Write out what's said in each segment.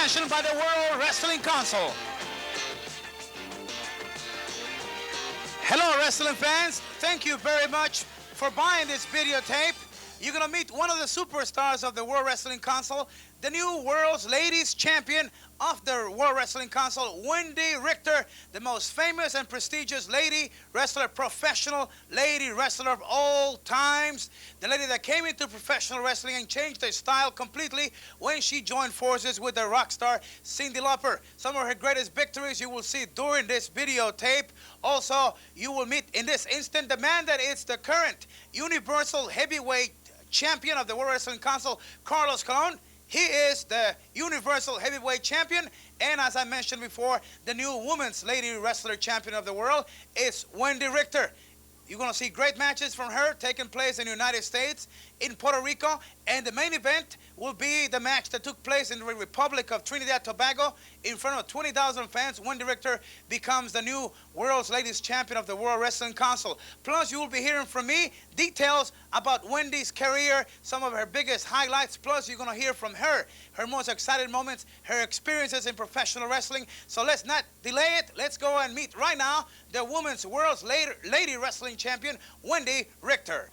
sanctioned by the World Wrestling Council. Hello, wrestling fans. Thank you very much for buying this videotape. You're going to meet one of the superstars of the World Wrestling Council, the new World's Ladies Champion of the World Wrestling Council, Wendi Richter, the most famous and prestigious lady wrestler, professional lady wrestler of all times. The lady that came into professional wrestling and changed her style completely when she joined forces with the rock star Cyndi Lauper. Some of her greatest victories you will see during this videotape. Also, you will meet in this instant the man that is the current Universal Heavyweight Champion of the World Wrestling Council, Carlos Colon. He is the Universal Heavyweight Champion, and as I mentioned before, the new Women's Lady Wrestler Champion of the World is Wendi Richter. You're going to see great matches from her taking place in the United States, in Puerto Rico, and the main event will be the match that took place in the Republic of Trinidad and Tobago in front of 20,000 fans. Wendi Richter becomes the new World's Ladies Champion of the World Wrestling Council. Plus, you will be hearing from me details about Wendy's career, some of her biggest highlights. Plus, you're going to hear from her, her most exciting moments, her experiences in professional wrestling. So let's not delay it. Let's go and meet right now the Women's World's Lady Wrestling Champion, Wendi Richter.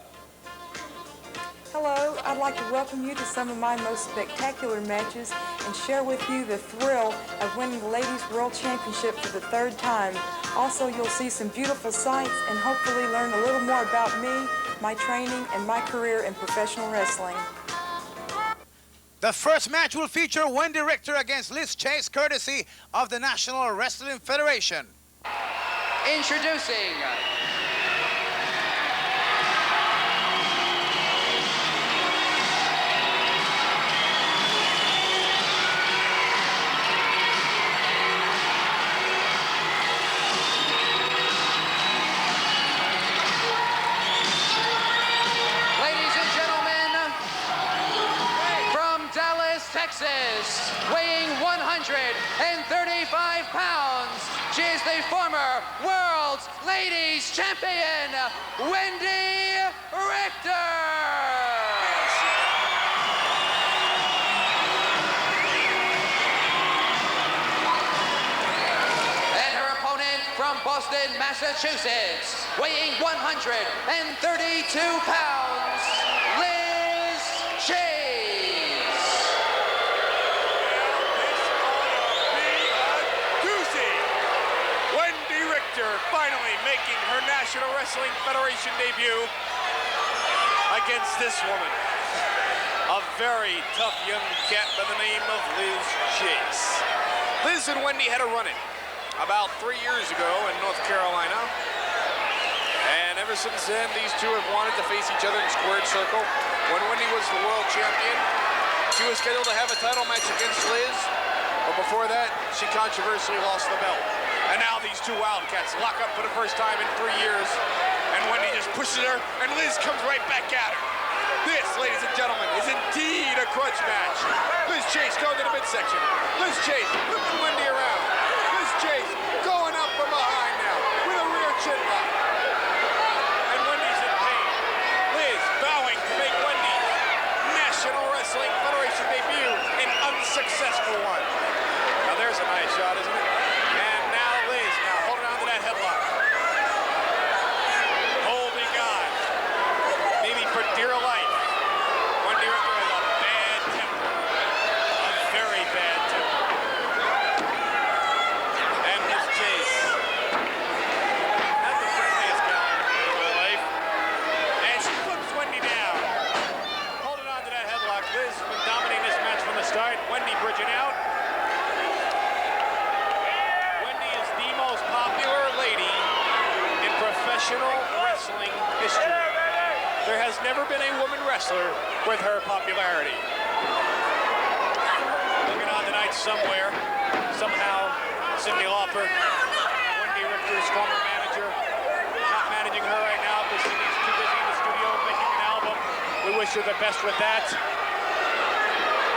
Hello, I'd like to welcome you to some of my most spectacular matches and share with you the thrill of winning the Ladies World Championship for the third time. Also, you'll see some beautiful sights and hopefully learn a little more about me, my training, and my career in professional wrestling. The first match will feature Wendi Richter against Liz Chase, courtesy of the National Wrestling Federation. Introducing Texas, weighing 135 pounds. She is the former World's Ladies Champion, Wendi Richter. And her opponent from Boston, Massachusetts, weighing 132 pounds, Liz Chase. Finally making her National Wrestling Federation debut against this woman. A very tough young cat by the name of Liz Chase. Liz and Wendi had a run-in about 3 years ago in North Carolina. And ever since then, these two have wanted to face each other in squared circle. When Wendi was the world champion, she was scheduled to have a title match against Liz. But before that, she controversially lost the belt. And now these two Wildcats lock up for the first time in 3 years. And Wendi just pushes her, and Liz comes right back at her. This, ladies and gentlemen, is indeed a crunch match. Liz Chase going to the midsection. Liz Chase whipping Wendi around. Liz Chase going up from behind now with a rear chin lock. And Wendy's in pain. Liz vowing to make Wendy's National Wrestling Federation debut an unsuccessful one. Now there's a nice shot, isn't it? And now Liz, holding on to that headlock. Holy God. Maybe for dear life. Wendi Richter has a bad temper. A very bad temper. And Liz Chase. Not the friendliest gal in her life. And she flips Wendi down. Holding on to that headlock. Liz has been dominating this match from the start. Wendi bridging out. Popular lady in professional wrestling history. There has never been a woman wrestler with her popularity. Looking on tonight somewhere, somehow, Cyndi Lauper, Wendi Richter's former manager, not managing her right now because Cyndi's too busy in the studio making an album. We wish her the best with that.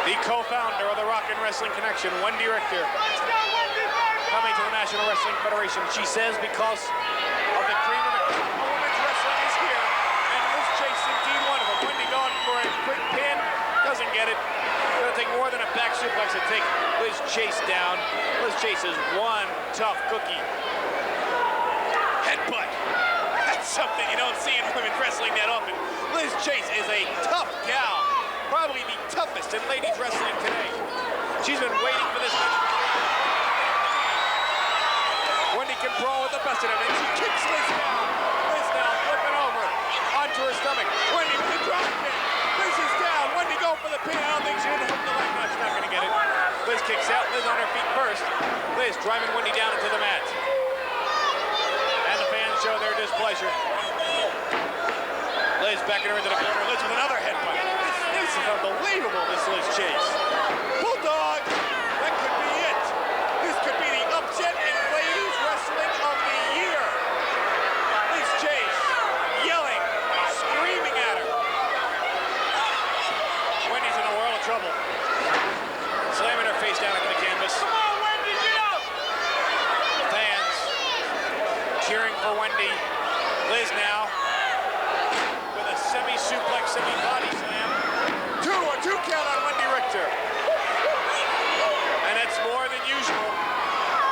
The co-founder of the Rock and Wrestling Connection, Wendi Richter, coming to the National Wrestling Federation. She says because of the cream of the crop of women's wrestling is here, and Liz Chase indeed one of them. Wendi going for a quick pin, doesn't get it. It's going to take more than a back suplex to take Liz Chase down. Liz Chase is one tough cookie. Headbutt. That's something you don't see in women's wrestling that often. Liz Chase is a tough gal. Probably the toughest in ladies wrestling today. She's been waiting for this match. Wendy can brawl with the best of them, and she kicks Liz down. Liz now flipping over onto her stomach. Wendy with the drop kick. Liz is down. Wendy going for the pin. I don't think she would hook the leg. No, she's not going to get it. Liz kicks out. Liz on her feet first. Liz driving Wendy down into the mat. And the fans show their displeasure. Liz backing her into the corner. Liz with another headbutt. This is unbelievable, this Liz Chase. Bulldog. That could be it. This could be the upset in ladies wrestling of the year. Liz Chase yelling, screaming at her. Wendy's in a world of trouble. Slamming her face down into the canvas. Come on, Wendy, get up! The fans cheering for Wendy. Liz now with a semi-suplex, semi-body slam. A two count on Wendi Richter. And that's more than usual.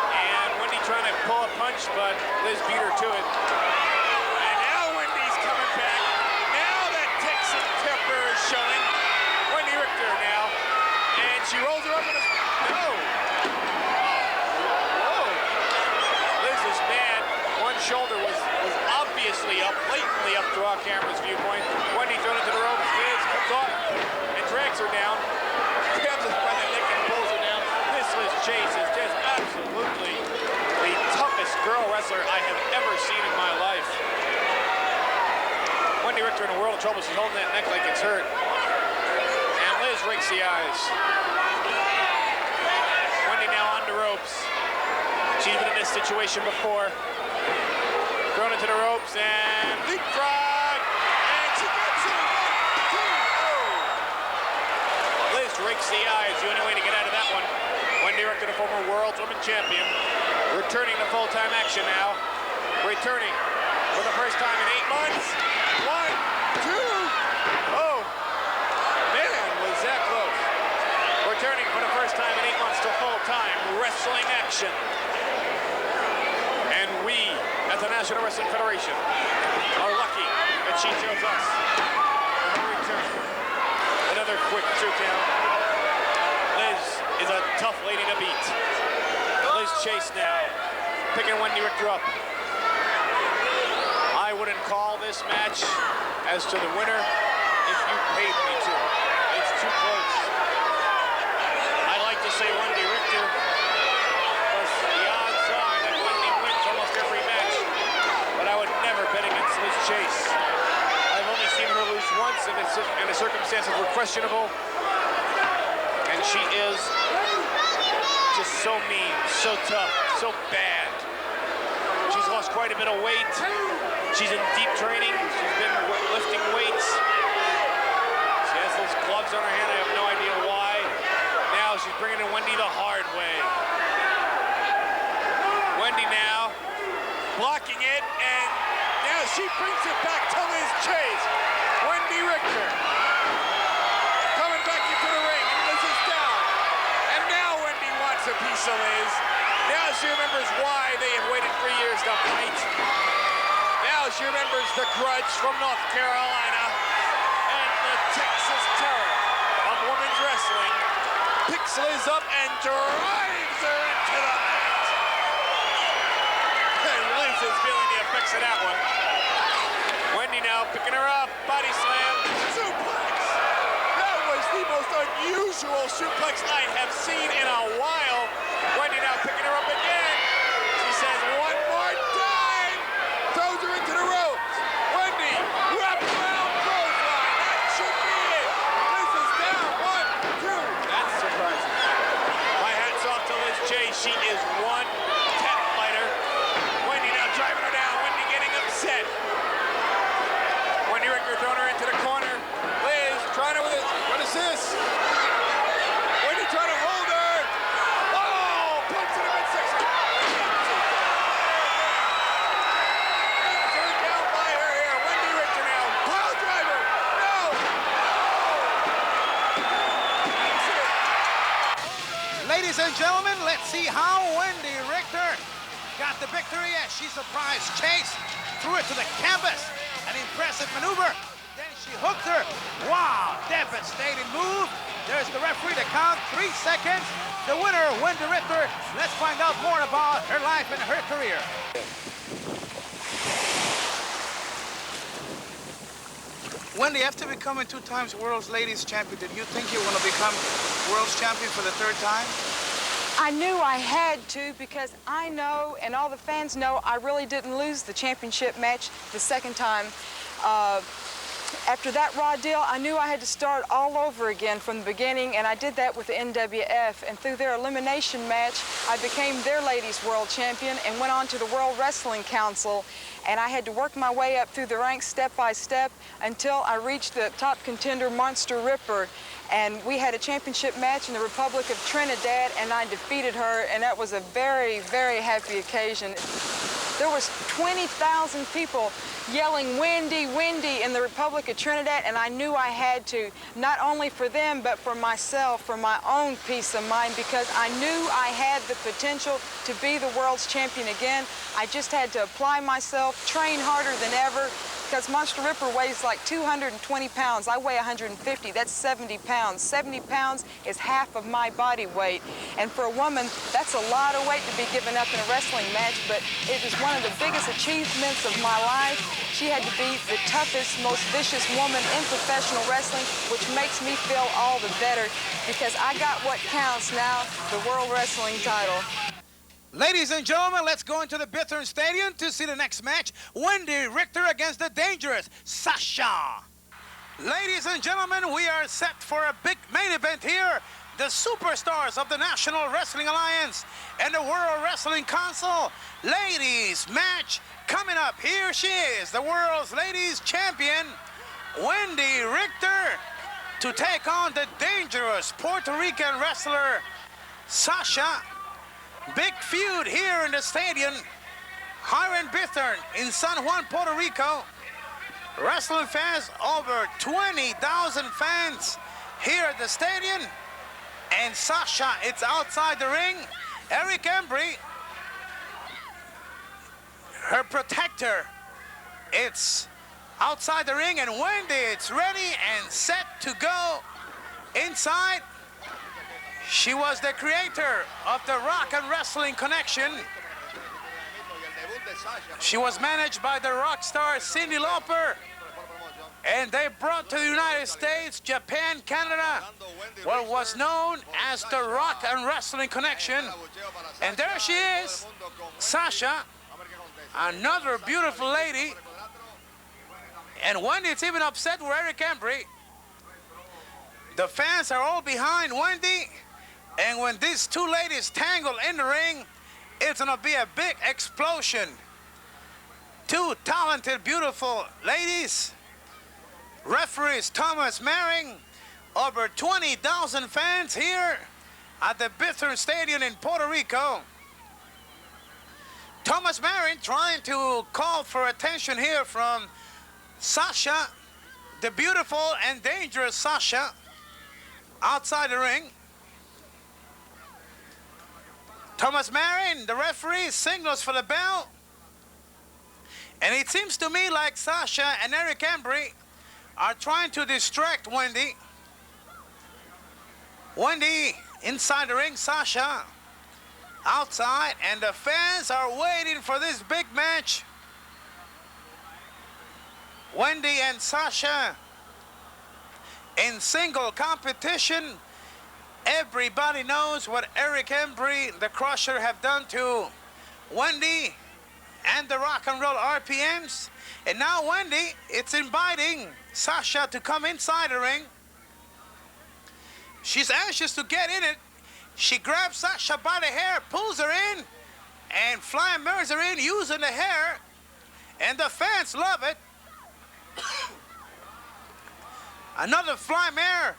And Wendy trying to pull a punch, but Liz beat her to it. And now Wendy's coming back. Now that Texan temper is showing. Wendi Richter now. And she rolls her up in a... No! Whoa! Liz is mad. One shoulder was obviously up, blatantly up to our camera's viewpoint. Wendy thrown into the ropes. Liz comes off and drags her down. Grabs her by the neck and pulls her down. This Liz Chase is just absolutely the toughest girl wrestler I have ever seen in my life. Wendi Richter in a world of trouble. She's holding that neck like it's hurt. And Liz rakes the eyes. Wendy now on the ropes. She's been in this situation before. Thrown into the ropes and leapfrog. And she gets it. 1, 2, oh. Liz rakes the eyes. The only way to get out of that one. Wendi Richter, the former world woman champion, returning to full-time action now. Returning for the first time in 8 months. 1, 2. Oh, man, was that close. Returning for the first time in 8 months to full-time wrestling action. And we, at the National Wrestling Federation, are lucky that she chose us for her return. Another quick 2 count. Liz is a tough lady to beat. Liz Chase now, picking Wendi Richter up. I wouldn't call this match as to the winner if you paid me to. It's too close. I like to say Wendi Richter, because the odds are that Wendy wins almost every match, but I would never bet against Liz Chase. I've only seen her lose once, and the circumstances were questionable, and she is just so mean, so tough, so bad. She's lost quite a bit of weight. She's in deep training. She's been lifting weights. She has those gloves on her hand. I have no idea why. Now she's bringing in Wendy the hard way. Wendy now blocking it, and now she brings it back to Liz Chase. Wendi Richter coming back into the ring, and Liz is down. And now Wendy wants a piece of Liz. Now she remembers why they have waited 3 years to fight. Now she remembers the grudge from North Carolina, and the Texas terror of women's wrestling picks Liz up and drives her into the mat. And Liz is feeling the effects of that one. Wendy now picking her up, body slam, suplex. That was the most unusual suplex I have seen in a while. Wendy now picking her up again. She says, one more time. Throws her into the ropes. Wendy, wrap around clothesline. That should be it. Liz is down. 1, 2. That's surprising. My hat's off to Liz Chase. She is one cat fighter. Wendy now driving her down. Wendy getting upset. Wendi Richter throwing her into the corner. Liz trying to, what is this? Wendy trying to hold her. Oh, punch in the midsection. Turned down by her here. Wendi Richter now. Pile driver. No. Ladies Ladies and gentlemen, let's see how Wendi Richter got the victory as she surprised Chase, threw it to the canvas. An impressive maneuver. Then she hooked her. Wow, devastating move. There's the referee to count 3 seconds. The winner, Wendi Richter. Let's find out more about her life and her career. Wendi, after becoming 2 times World's Ladies Champion, did you think you were going to become World's Champion for the 3rd time? I knew I had to because I know, and all the fans know, I really didn't lose the championship match the 2nd time. After that raw deal, I knew I had to start all over again from the beginning, and I did that with the NWF. And through their elimination match, I became their Ladies World Champion and went on to the World Wrestling Council. And I had to work my way up through the ranks step by step until I reached the top contender, Monster Ripper. And we had a championship match in the Republic of Trinidad, and I defeated her, and that was a very, very happy occasion. There was 20,000 people yelling, "Wendy, Wendy," in the Republic of Trinidad, and I knew I had to, not only for them, but for myself, for my own peace of mind, because I knew I had the potential to be the world's champion again. I just had to apply myself, train harder than ever, because Monster Ripper weighs like 220 pounds. I weigh 150. That's 70 pounds. 70 pounds is half of my body weight. And for a woman, that's a lot of weight to be given up in a wrestling match, but it is one of the biggest achievements of my life. She had to be the toughest, most vicious woman in professional wrestling, which makes me feel all the better because I got what counts now, the World Wrestling title. Ladies and gentlemen, let's go into the Bithorn Stadium to see the next match. Wendi Richter against the dangerous Sasha. Ladies and gentlemen, we are set for a big main event here. The superstars of the National Wrestling Alliance and the World Wrestling Council ladies match coming up. Here she is, the world's ladies champion, Wendi Richter, to take on the dangerous Puerto Rican wrestler, Sasha. Big feud here in the stadium, here in Bithorn, in San Juan, Puerto Rico. Wrestling fans, over 20,000 fans here at the stadium. And Sasha, it's outside the ring. Eric Embry, her protector, it's outside the ring. And Wendy, it's ready and set to go inside. She was the creator of the Rock and Wrestling Connection. She was managed by the rock star Cyndi Lauper. And they brought to the United States, Japan, Canada, what was known as the Rock and Wrestling Connection. And there she is, Sasha, another beautiful lady. And Wendy is even upset with Eric Embry. The fans are all behind Wendy. And when these 2 ladies tangle in the ring, it's gonna be a big explosion. 2 talented, beautiful ladies. Referees Thomas Maring, over 20,000 fans here at the Bithorn Stadium in Puerto Rico. Thomas Maring trying to call for attention here from Sasha, the beautiful and dangerous Sasha, outside the ring. Thomas Marin, the referee, signals for the bell. And it seems to me like Sasha and Eric Embry are trying to distract Wendy. Wendy inside the ring, Sasha outside, and the fans are waiting for this big match. Wendy and Sasha in single competition. Everybody knows what Eric Embry, the Crusher, have done to Wendy and the Rock and Roll RPMs. And now Wendy, it's inviting Sasha to come inside the ring. She's anxious to get in it. She grabs Sasha by the hair, pulls her in, and flying mirrors her in using the hair. And the fans love it. Another fly mirror.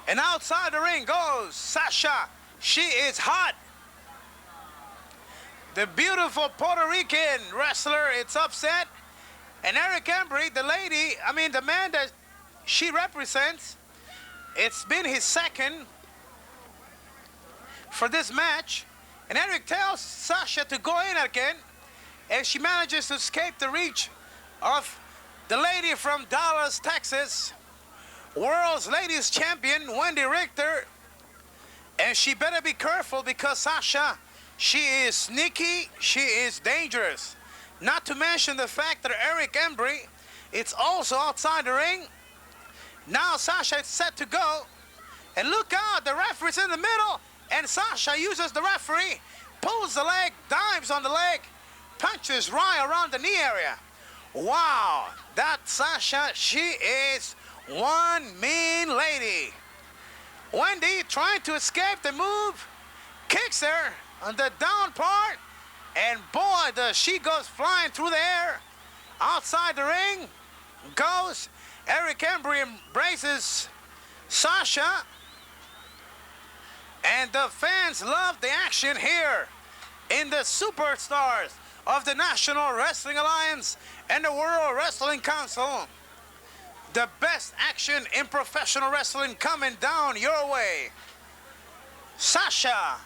And outside the ring goes Sasha. She is hot. The beautiful Puerto Rican wrestler, it's upset. And Eric Embry, the man that she represents, it's been his second for this match. And Eric tells Sasha to go in again, and she manages to escape the reach of the lady from Dallas, Texas, world's ladies champion, Wendi Richter. And she better be careful because Sasha, she is sneaky, she is dangerous. Not to mention the fact that Eric Embry, it's also outside the ring. Now Sasha is set to go. And look out, the referee's in the middle. And Sasha uses the referee, pulls the leg, dives on the leg, punches right around the knee area. Wow, that Sasha, she is one mean lady. Wendy trying to escape the move, kicks her on the down part, and boy, does she goes flying through the air. Outside the ring goes Eric Embry, embraces Sasha. And the fans love the action here in the superstars of the National Wrestling Alliance and the World Wrestling Council. The best action in professional wrestling coming down your way. Sasha,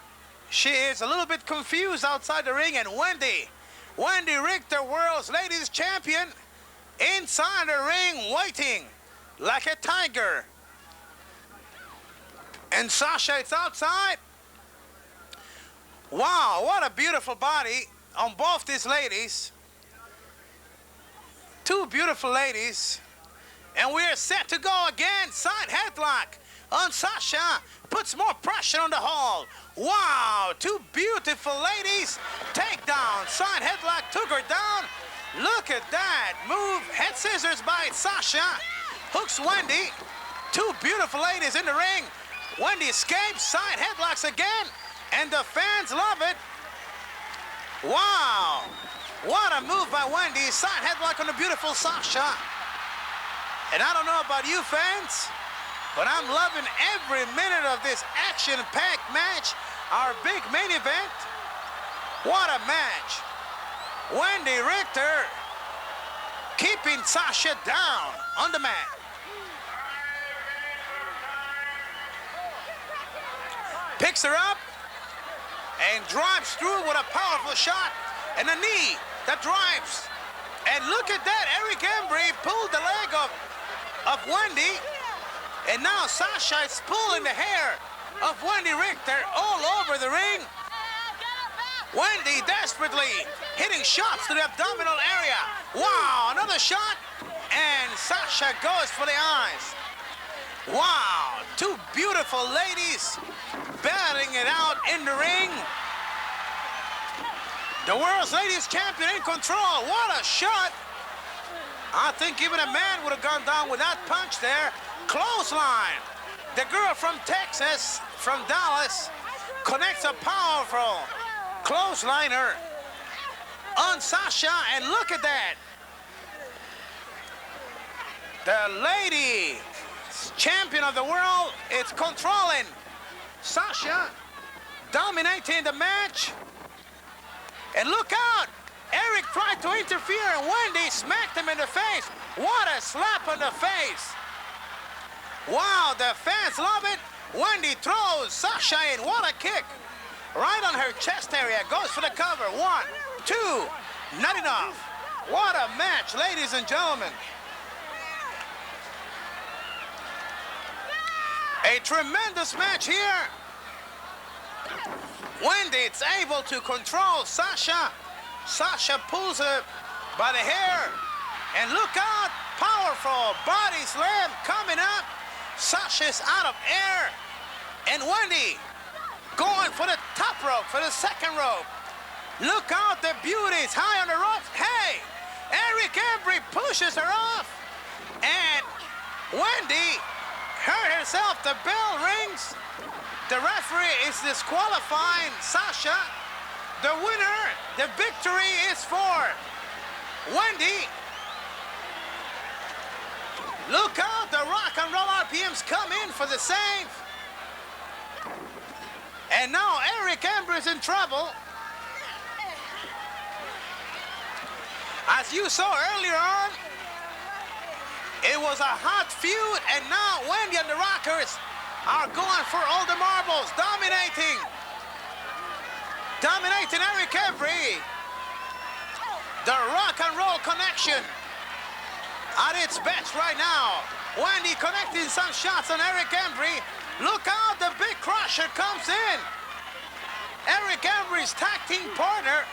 she is a little bit confused outside the ring, and Wendi Richter, world's ladies champion, inside the ring waiting like a tiger. And Sasha is outside. Wow, what a beautiful body on both these ladies. Two beautiful ladies. And we're set to go again. Side headlock on Sasha. Puts more pressure on the hole. Wow, two beautiful ladies. Takedown. Side headlock took her down. Look at that move. Head scissors by Sasha. Hooks Wendi. Two beautiful ladies in the ring. Wendi escapes, side headlocks again, and the fans love it. Wow, what a move by Wendi, side headlock on the beautiful Sasha. And I don't know about you fans, but I'm loving every minute of this action-packed match, our big main event. What a match. Wendi Richter keeping Sasha down on the mat. Picks her up and drives through with a powerful shot and a knee that drives. And look at that, Eric Embry pulled the leg of Wendi, and now Sasha is pulling the hair of Wendi Richter all over the ring. Wendi desperately hitting shots to the abdominal area. Wow, another shot, and Sasha goes for the eyes. Wow, two beautiful ladies battling it out in the ring. The world's ladies champion in control. What a shot. I think even a man would have gone down with that punch there. Clothesline. The girl from Texas, from Dallas, connects a powerful clothesliner on Sasha, and look at that. The lady champion of the world is controlling. Sasha dominating the match. And look out! Eric tried to interfere and Wendi smacked him in the face. What a slap on the face. Wow, the fans love it. Wendi throws Sasha in. What a kick. Right on her chest area. Goes for the cover. 1, 2. Not enough. What a match, ladies and gentlemen. A tremendous match here. Wendi is able to control Sasha. Sasha pulls her by the hair. And look out, powerful body slam coming up. Sasha's out of air. And Wendi going for the top rope, for the second rope. Look out, the beauties high on the ropes. Hey, Eric Embry pushes her off. And Wendi hurt herself. The bell rings. The referee is disqualifying Sasha. The winner, the victory is for Wendi. Look out, the rock and roll RPMs come in for the save. And now Eric Embry is in trouble. As you saw earlier on, it was a hot feud, and now Wendi and the Rockers are going for all the marbles, dominating Dominating Eric Embry. The rock and roll connection at its best right now. Wendy connecting some shots on Eric Embry. Look out, the big crusher comes in. Eric Embry's tag team partner,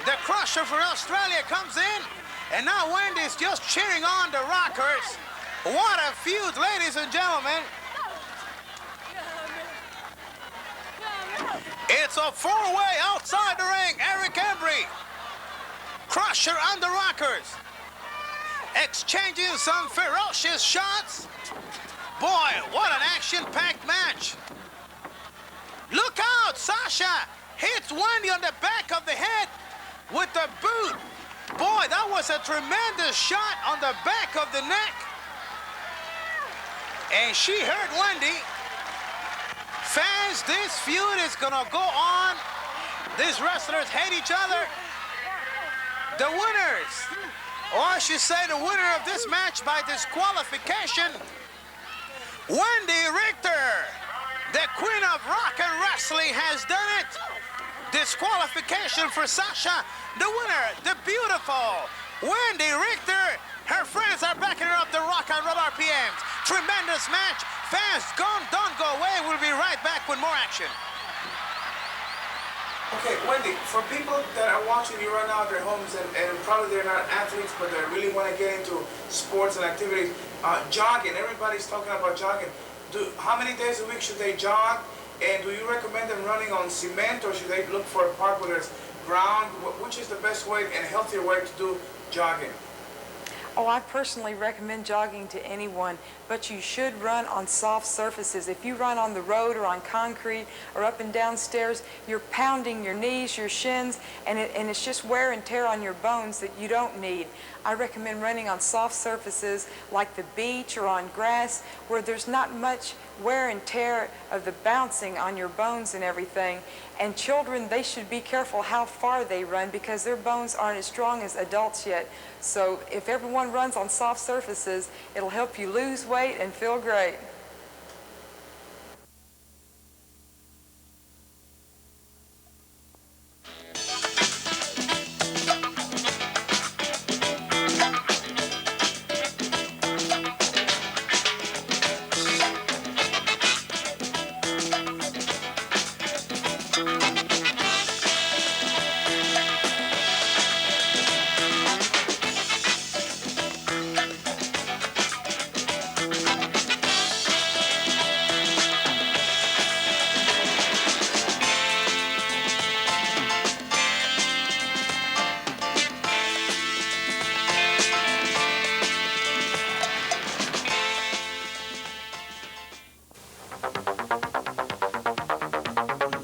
the crusher for Australia, comes in. And now Wendy's just cheering on the Rockers. What a feud, ladies and gentlemen. It's a four-way outside the ring. Eric Embry, Crusher and the Rockers exchanging some ferocious shots. Boy, what an action-packed match. Look out, Sasha hits Wendy on the back of the head with the boot. Boy, that was a tremendous shot on the back of the neck. And she hurt Wendy. Fans, this feud is gonna go on. These wrestlers hate each other. The winners, or I should say the winner of this match by disqualification, Wendi Richter, the queen of rock and wrestling, has done it. Disqualification for Sasha. The winner, the beautiful Wendi Richter. Her friends are backing her up the rock and roll RPMs. Tremendous match. Fans, don't go away. We'll be right back with more action. Okay, Wendy, for people that are watching you right now at their homes and probably they're not athletes, but they really want to get into sports and activities, jogging, everybody's talking about jogging. How many days a week should they jog? And do you recommend them running on cement, or should they look for a park where there's ground? Which is the best way and healthier way to do jogging? Oh, I personally recommend jogging to anyone, but you should run on soft surfaces. If you run on the road or on concrete or up and down stairs, you're pounding your knees, your shins, and it's just wear and tear on your bones that you don't need. I recommend running on soft surfaces like the beach or on grass where there's not much wear and tear of the bouncing on your bones and everything. And children, they should be careful how far they run because their bones aren't as strong as adults yet. So if everyone runs on soft surfaces, it'll help you lose weight and feel great.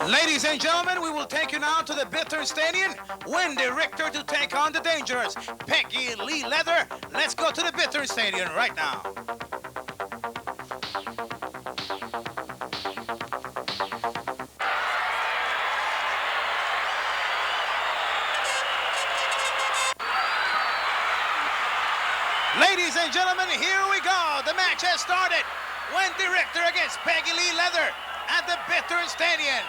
Ladies and gentlemen, we will take you now to the Bitter Stadium. Wendi Richter to take on the Dangerous Peggy Lee Leather. Let's go to the Bitter Stadium right now. Ladies and gentlemen, here we go. The match has started. Wendi Richter against Peggy Lee Leather at the Bitter Stadium.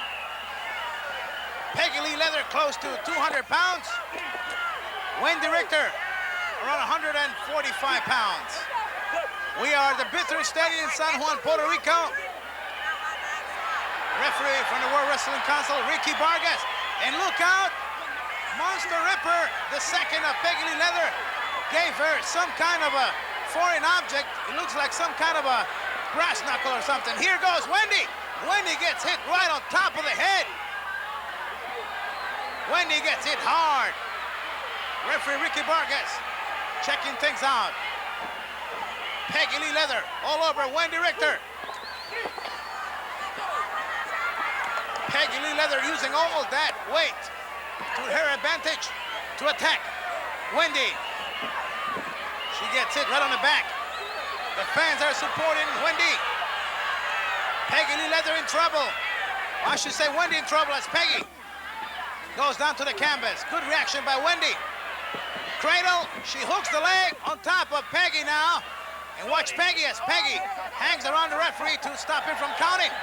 Peggy Lee Leather close to 200 pounds. Wendi Richter around 145 pounds. We are at the Bitter Stadium in San Juan, Puerto Rico. Referee from the World Wrestling Council, Ricky Vargas. And look out, Monster Ripper, the second of Peggy Lee Leather, gave her some kind of a foreign object. It looks like some kind of a brass knuckle or something. Here goes Wendi. Wendi gets hit right on top of the head. Wendi gets hit hard. Referee Ricky Vargas checking things out. Peggy Lee Leather all over Wendi Richter. Peggy Lee Leather using all that weight to her advantage to attack Wendi. She gets hit right on the back. The fans are supporting Wendi. Peggy Lee Leather in trouble. I should say Wendi in trouble as Peggy goes down to the canvas. Good reaction by Wendi. Cradle, she hooks the leg on top of Peggy now. And watch Peggy as Peggy hangs around the referee to stop him from counting.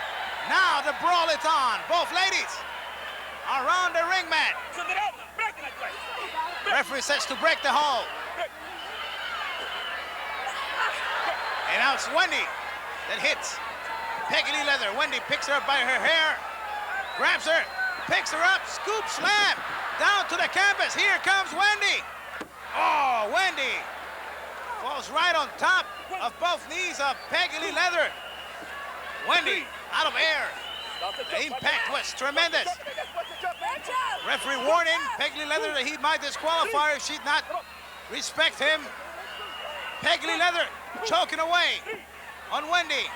Now the brawl is on. Both ladies around the ring mat. Referee says to break the hold. And now it's Wendy that hits Peggy Lee Leather. Wendy picks her up by her hair, grabs her, picks her up, scoop slam, down to the canvas. Here comes Wendy. Oh, Wendy falls right on top of both knees of Peggy Lee Leather. Wendy out of air. The impact was tremendous. Referee warning Peggy Lee Leather that he might disqualify her if she'd not respect him. Peggy Lee Leather choking away on Wendy.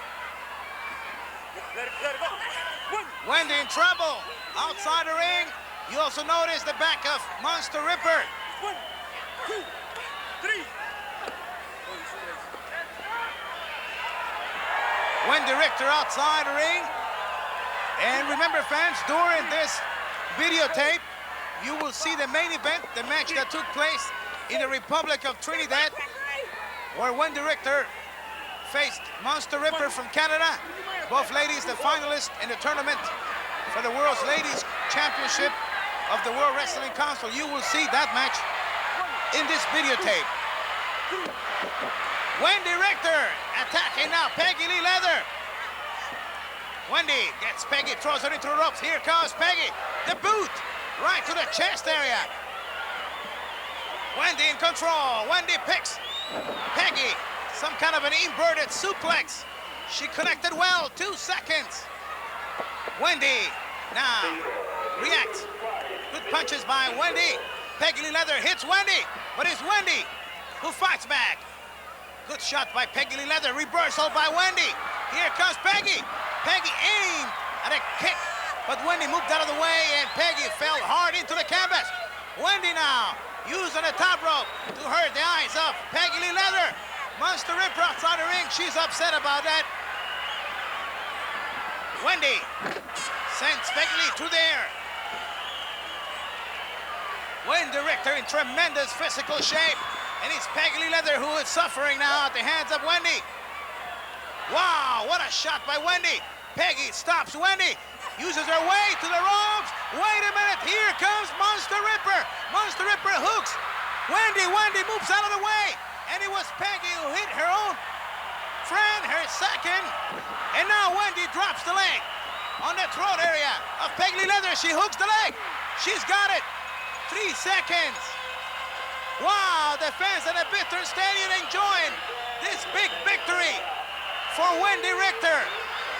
Wendy in trouble outside the ring. You also notice the back of Monster Ripper. 1, 2, 3. Wendi Richter outside the ring. And remember, fans, during this videotape, you will see the main event, the match that took place in the Republic of Trinidad, where Wendi Richter faced Monster Ripper from Canada. Both ladies, the finalists in the tournament for the World's Ladies Championship of the World Wrestling Council. You will see that match in this videotape. Wendi Richter attacking now Peggy Lee Leather. Wendy gets Peggy, throws her into the ropes. Here comes Peggy. The boot right to the chest area. Wendy in control. Wendy picks Peggy. Some kind of an inverted suplex. She connected well. 2 seconds. Wendy now reacts. Good punches by Wendy. Peggy Lee Leather hits Wendy, but it's Wendy who fights back. Good shot by Peggy Lee Leather. Reversal by Wendy. Here comes Peggy. Peggy aimed at a kick, but Wendy moved out of the way, and Peggy fell hard into the canvas. Wendy now using the top rope to hurt the eyes of Peggy Lee Leather. Monster Ripper outside the ring. She's upset about that. Wendy sends Peggy Lee through the air. Wendi Richter in tremendous physical shape, and it's Peggy Lee Leather who is suffering now at the hands of Wendy. Wow, what a shot by Wendy. Peggy stops Wendy, uses her way to the ropes. Wait a minute, here comes Monster Ripper. Monster Ripper hooks Wendy. Wendy moves out of the way, and it was Peggy who hit her own friend, her second. And now Wendy drops the leg on the throat area of Peggy Lee Leather. She hooks the leg. She's got it. 3 seconds. Wow, the fans at the Bitter Stadium enjoying this big victory for Wendi Richter.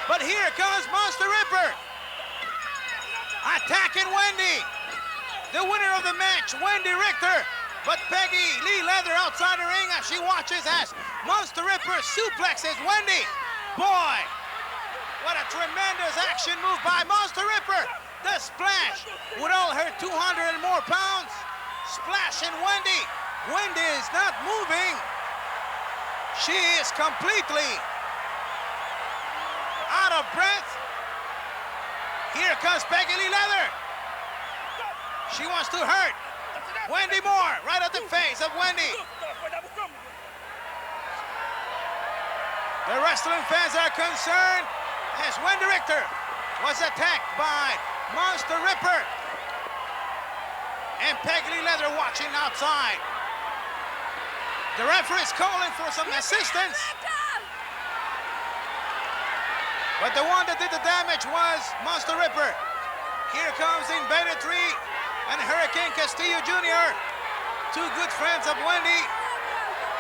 But here comes Monster Ripper attacking Wendy. The winner of the match, Wendi Richter. But Peggy Lee Leather outside the ring as she watches as Monster Ripper suplexes Wendy. Boy, what a tremendous action move by Monster Ripper. The splash with all her 200 and more pounds. Splashing Wendy. Wendy is not moving. She is completely out of breath. Here comes Peggy Lee Leather. She wants to hurt Wendy more, right at the face of Wendy. The wrestling fans are concerned as Wendi Richter was attacked by Monster Ripper. And Peggy Lee Leather watching outside. The referee is calling for some assistance. But the one that did the damage was Monster Ripper. Here comes Invader 3 and Hurricane Castillo Jr., 2 good friends of Wendy,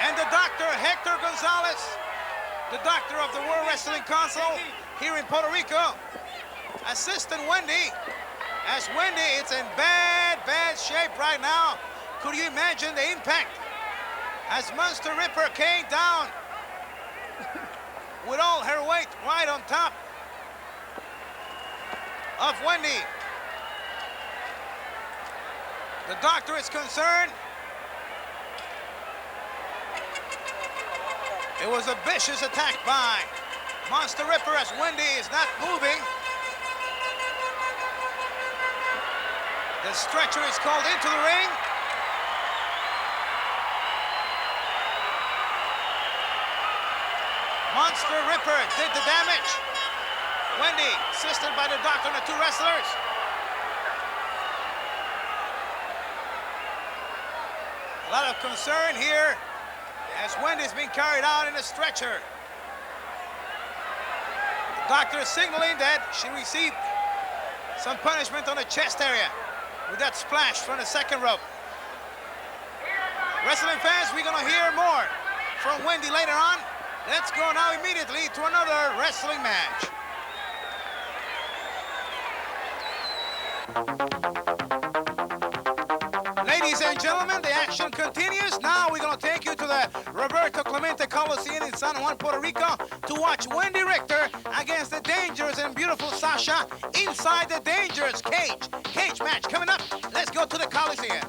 and the doctor, Hector Gonzalez, the doctor of the World Wrestling Council here in Puerto Rico, assisting Wendy, as Wendy is in bad shape right now. Could you imagine the impact as Monster Ripper came down with all her weight right on top of Wendy? The doctor is concerned. It was a vicious attack by Monster Ripper as Wendy is not moving. The stretcher is called into the ring. Monster Ripper did the damage. Wendy, assisted by the doctor and the 2 wrestlers. A lot of concern here as Wendy's being carried out in a stretcher. The doctor is signaling that she received some punishment on the chest area with that splash from the second rope. Wrestling fans, we're gonna hear more from Wendy later on. Let's go now immediately to another wrestling match. Ladies and gentlemen, the action continues. Now we're gonna take you to the Roberto Clemente Coliseum in San Juan, Puerto Rico to watch Wendi Richter against the dangerous and beautiful Sasha inside the dangerous cage match coming up. Let's go to the Coliseum.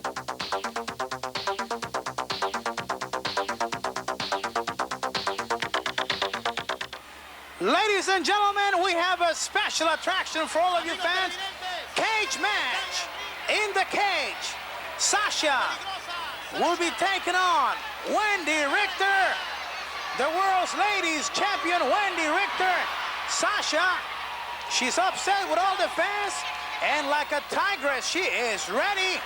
Ladies and gentlemen, we have a special attraction for all of you fans. Cage match in the cage. Sasha will be taking on Wendi Richter, the world's ladies champion, Wendi Richter. Sasha, she's upset with all the fans, and like a tigress, she is ready.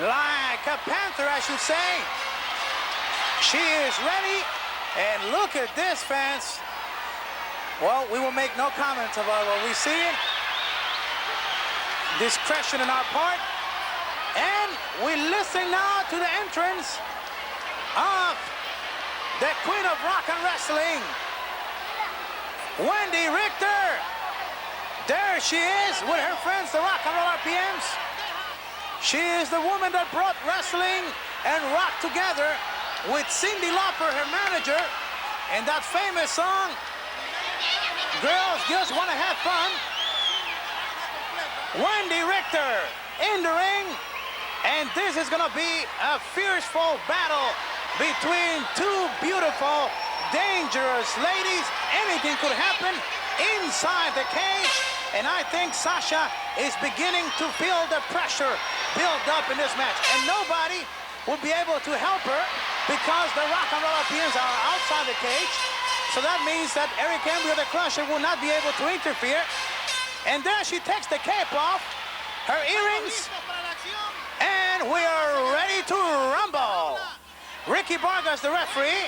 Like a panther, I should say. She is ready, and look at this, fans. Well, we will make no comments about what we see. Discretion on our part. And we listen now to the entrance of the Queen of Rock and Wrestling, Wendi Richter. There she is with her friends, the Rock and Roll RPMs. She is the woman that brought wrestling and rock together with Cyndi Lauper, her manager, and that famous song, Girls Just Wanna Have Fun. Wendi Richter in the ring. And this is gonna be a fierceful battle between two beautiful, dangerous ladies. Anything could happen inside the cage. And I think Sasha is beginning to feel the pressure build up in this match. And nobody will be able to help her because the Rock and Roll RPMs are outside the cage. So that means that Eric Embry, the Crusher, will not be able to interfere. And there she takes the cape off, her earrings, and we are ready to rumble. Ricky Vargas, the referee.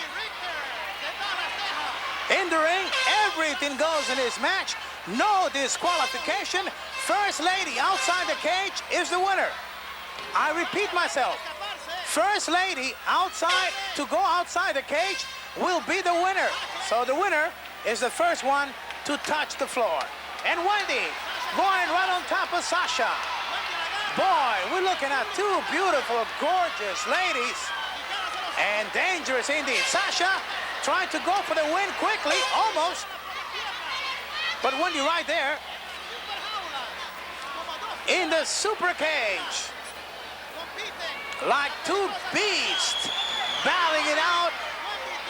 In the ring, everything goes in this match. No disqualification. First lady outside the cage is the winner. I repeat myself. First lady outside to go outside the cage will be the winner. So the winner is the first one to touch the floor. And Wendi going right on top of Sasha. Boy, we're looking at two beautiful, gorgeous ladies. And dangerous indeed. Sasha trying to go for the win quickly, almost. But Wendi right there in the super cage. Like two beasts battling it out.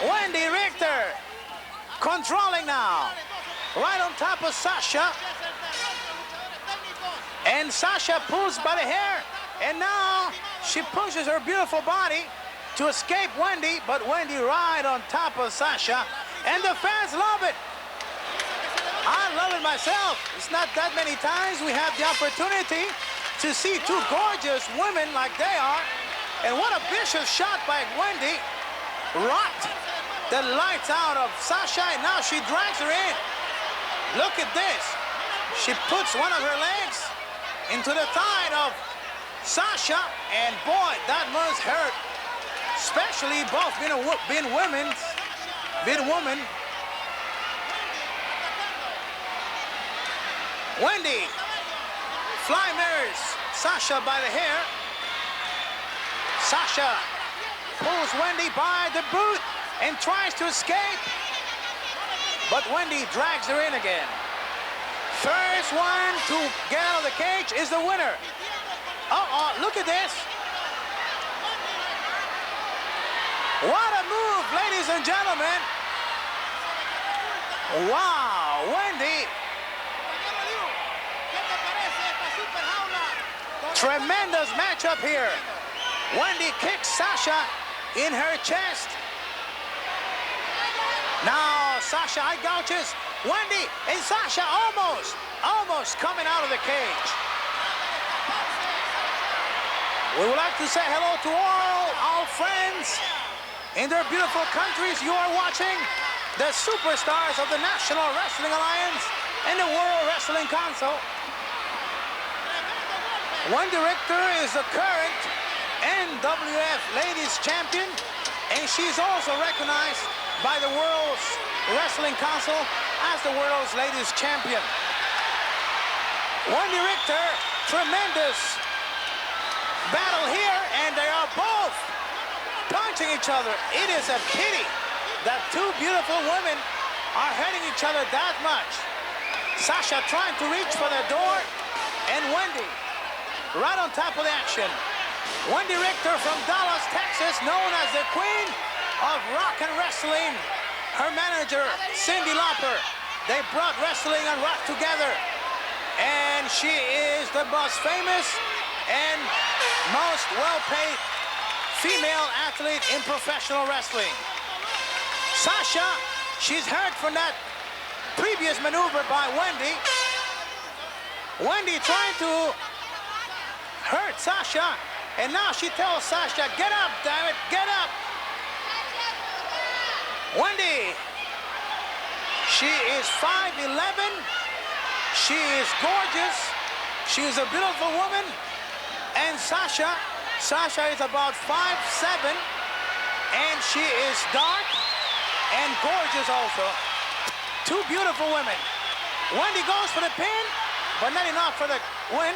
Wendi Richter controlling now. Right on top of Sasha. And Sasha pulls by the hair. And now she pushes her beautiful body to escape Wendi. But Wendi right on top of Sasha. And the fans love it. I love it myself. It's not that many times we have the opportunity to see two gorgeous women like they are. And what a vicious shot by Wendi. Rocked the lights out of Sasha, and now she drags her in. Look at this. She puts one of her legs into the thigh of Sasha, and boy, that must hurt. Especially both being women. Wendi fly mirrors Sasha by the hair. Sasha pulls Wendi by the boot and tries to escape. But Wendi drags her in again. First one to get out of the cage is the winner. Look at this. What a move, ladies and gentlemen. Wow, Wendi. Tremendous matchup here. Wendi kicks Sasha in her chest. Now Sasha eye gouges Wendi, and Sasha almost coming out of the cage. We would like to say hello to all our friends in their beautiful countries. You are watching the superstars of the National Wrestling Alliance and the World Wrestling Council. Wendi Richter is the current NWF Ladies Champion, and she's also recognized by the World Wrestling Council as the World's Ladies Champion. Wendi Richter, tremendous battle here, and they are both punching each other. It is a pity that two beautiful women are hurting each other that much. Sasha trying to reach for the door, and Wendy right on top of the action. Wendi Richter from Dallas, Texas, known as the Queen of Rock and Wrestling. Her manager, Cyndi Lauper. They brought wrestling and rock together. And she is the most famous and most well-paid female athlete in professional wrestling. Sasha, she's hurt from that previous maneuver by Wendy. Wendy trying to hurt Sasha, and now she tells Sasha, get up, damn it, get up. Wendy, she is 5'11". She is gorgeous. She is a beautiful woman. And Sasha is about 5'7", and she is dark and gorgeous also. Two beautiful women. Wendy goes for the pin, but not enough for the win.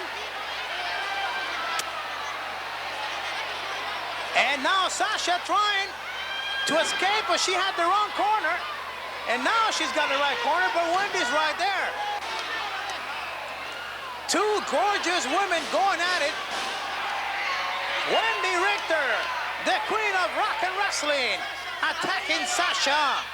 And now Sasha trying to escape, but she had the wrong corner. And now she's got the right corner, but Wendy's right there. Two gorgeous women going at it. Wendi Richter, the Queen of Rock and Wrestling, attacking Sasha.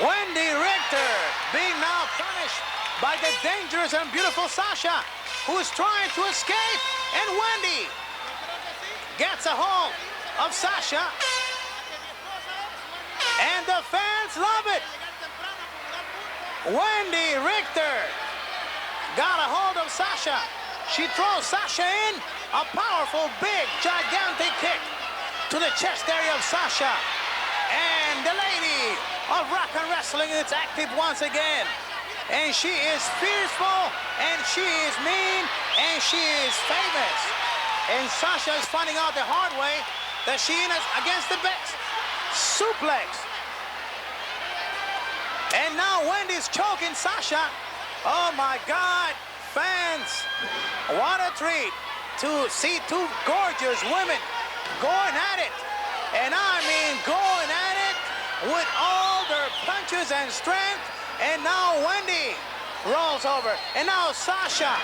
Wendi Richter being now punished by the dangerous and beautiful Sasha, who is trying to escape, and Wendy gets a hold of Sasha, and the fans love it. Wendi Richter got a hold of Sasha. She throws Sasha in, a powerful, big, gigantic kick to the chest area of Sasha, and the lady of Rock and Wrestling is active once again. And she is fearful, and she is mean, and she is famous. And Sasha is finding out the hard way that she is against the best. Suplex. And now Wendy's choking Sasha. Oh my God, fans, what a treat to see two gorgeous women going at it. And I mean going at it with all their punches and strength. And now Wendy rolls over. And now Sasha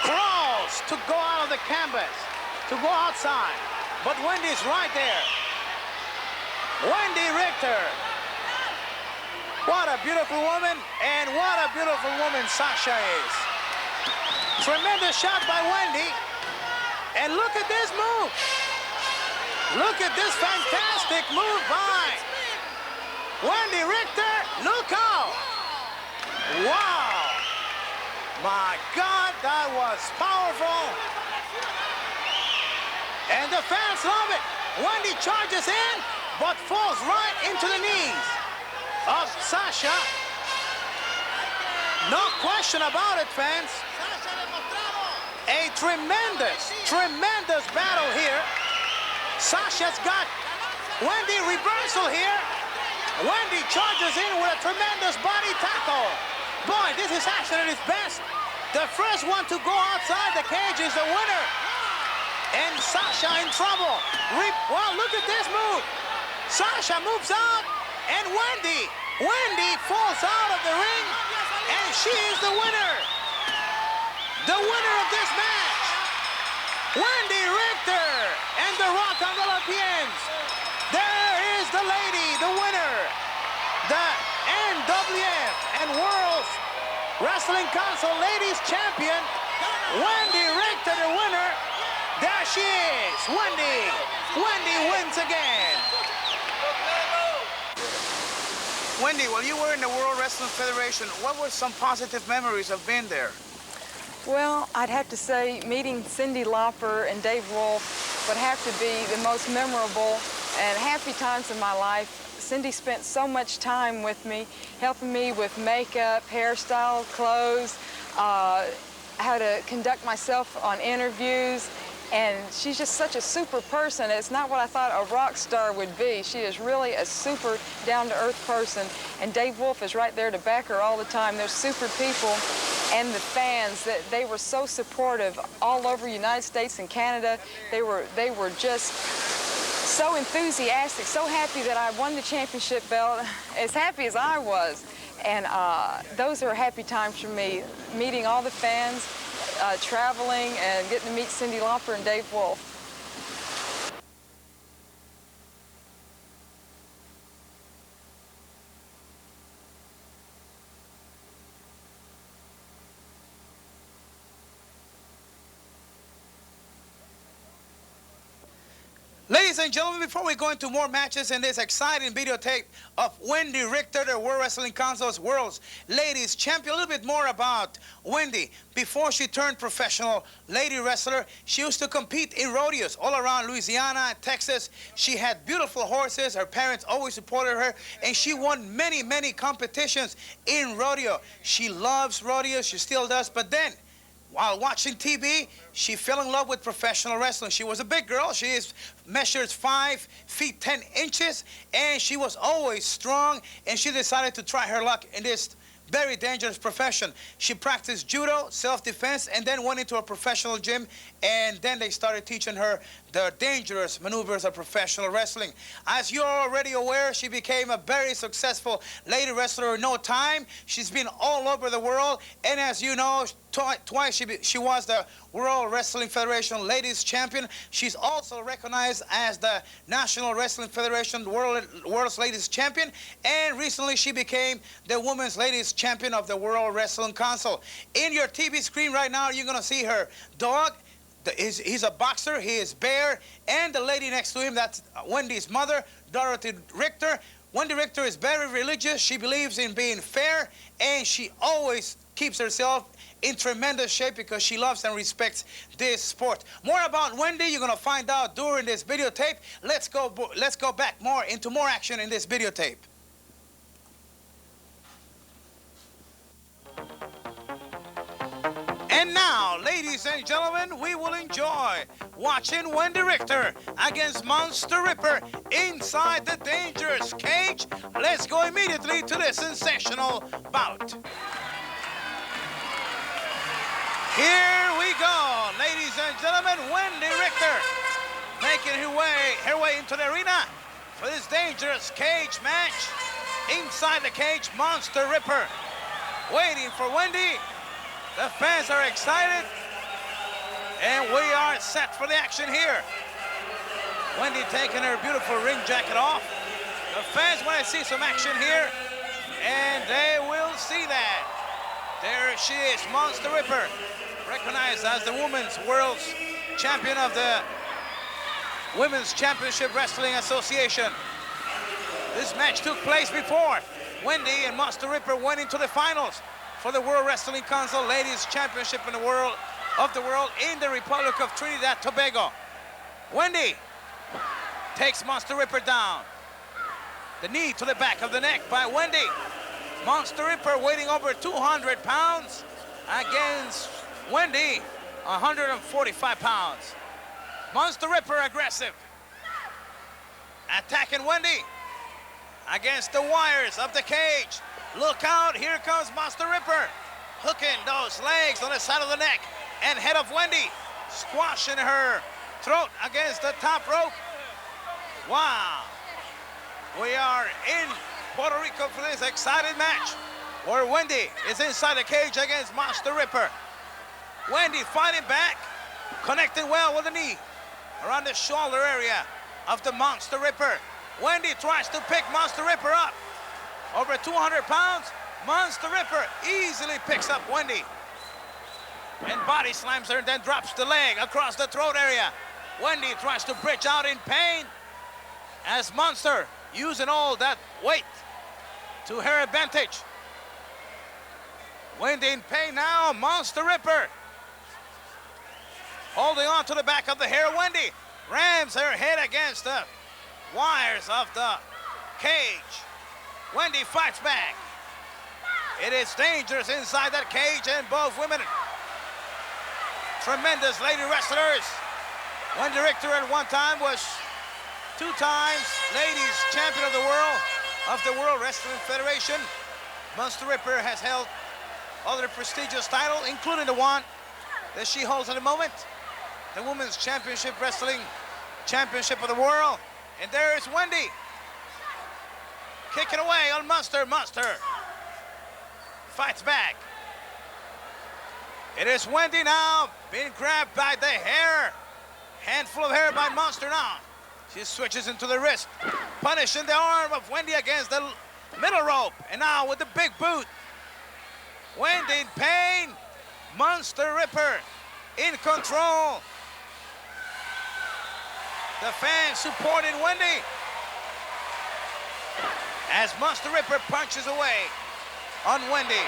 crawls to go out of the canvas, to go outside. But Wendy's right there. Wendi Richter. What a beautiful woman, and what a beautiful woman Sasha is. Tremendous shot by Wendy. And look at this move. Look at this fantastic move by Wendi Richter. Look out. Wow. My God, that was powerful. And the fans love it. Wendy charges in, but falls right into the knees of Sasha. No question about it, fans. A tremendous, tremendous battle here. Sasha's got Wendy reversal here. Wendy charges in with a tremendous body tackle. Boy, this is action at its best. The first one to go outside the cage is the winner. And Sasha in trouble. Well, look at this move. Sasha moves out, and Wendy falls out of the ring, and she is the winner. The winner of this match, Wendi Richter and the Rock and Olympians. There is the lady, the winner, the NWF and World Wrestling Council Ladies Champion, Wendi Richter, the winner. There she is, Wendy. Wendy wins again. Wendy, while you were in the World Wrestling Federation, what were some positive memories of being there? Well, I'd have to say meeting Cyndi Lauper and Dave Wolf would have to be the most memorable and happy times of my life. Cyndi spent so much time with me, helping me with makeup, hairstyle, clothes, how to conduct myself on interviews. And she's just such a super person. It's not what I thought a rock star would be. She is really a super down-to-earth person. And Dave Wolf is right there to back her all the time. They're super people. And the fans, they were so supportive all over the United States and Canada. They were just so enthusiastic, so happy that I won the championship belt, as happy as I was. And those are happy times for me, meeting all the fans, traveling, and getting to meet Cyndi Lauper and Dave Wolf. Ladies and gentlemen, before we go into more matches in this exciting videotape of Wendi Richter, the World Wrestling Council's World's Ladies Champion, a little bit more about Wendy. Before she turned professional lady wrestler, she used to compete in rodeos all around Louisiana, Texas. She had beautiful horses. Her parents always supported her, and she won many, many competitions in rodeo. She loves rodeos. She still does. But then, while watching TV, she fell in love with professional wrestling. She was a big girl. She measures 5 feet 10 inches, and she was always strong, and she decided to try her luck in this very dangerous profession. She practiced judo, self-defense, and then went into a professional gym, and then they started teaching her the dangerous maneuvers of professional wrestling. As you're already aware, she became a very successful lady wrestler in no time. She's been all over the world, and as you know, twice she was the World Wrestling Federation Ladies Champion. She's also recognized as the National Wrestling Federation World's Ladies Champion, and recently she became the Women's Ladies Champion of the World Wrestling Council. In your TV screen right now, you're going to see her dog. He's a boxer. He is Bear, and the lady next to him, that's Wendy's mother, Dorothy Richter. Wendi Richter is very religious. She believes in being fair, and she always keeps herself in tremendous shape because she loves and respects this sport. More about Wendy you're going to find out during this videotape. Let's go back into more action in this videotape. And now, ladies and gentlemen, we will enjoy watching Wendi Richter against Monster Ripper inside the dangerous cage. Let's go immediately to the sensational bout. Here we go, ladies and gentlemen, Wendi Richter making her way into the arena for this dangerous cage match. Inside the cage, Monster Ripper waiting for Wendy. The fans are excited, and we are set for the action here. Wendy taking her beautiful ring jacket off. The fans want to see some action here, and they will see that. There she is, Monster Ripper, recognized as the Women's World's Champion of the Women's Championship Wrestling Association. This match took place before Wendy and Monster Ripper went into the finals for the World Wrestling Council Ladies Championship in the world in the Republic of Trinidad Tobago. Wendy takes Monster Ripper down. The knee to the back of the neck by Wendy. Monster Ripper weighing over 200 pounds against Wendy, 145 pounds. Monster Ripper aggressive. Attacking Wendy against the wires of the cage. Look out, here comes Monster Ripper. Hooking those legs on the side of the neck and head of Wendy. Squashing her throat against the top rope. Wow. We are in Puerto Rico for this exciting match where Wendy is inside the cage against Monster Ripper. Wendy fighting back, connecting well with the knee around the shoulder area of the Monster Ripper. Wendy tries to pick Monster Ripper up. Over 200 pounds, Monster Ripper easily picks up Wendy and body slams her and then drops the leg across the throat area. Wendy tries to bridge out in pain as Monster, using all that weight, to her advantage. Wendy in pain now, Monster Ripper. Holding on to the back of the hair, Wendy rams her head against the wires of the cage. Wendy fights back. It is dangerous inside that cage, and both women, tremendous lady wrestlers. Wendi Richter at one time was 2 times ladies champion of the World Wrestling Federation. Monster Ripper has held other prestigious titles, including the one that she holds at the moment, the Women's Championship Wrestling Championship of the World. And there is Wendy kicking away on Monster. Monster fights back. It is Wendy now being grabbed by the hair. Handful of hair by Monster now. She switches into the wrist, punishing the arm of Wendy against the middle rope. And now with the big boot. Wendy in pain. Monster Ripper in control. The fans supporting Wendy as Monster Ripper punches away on Wendy.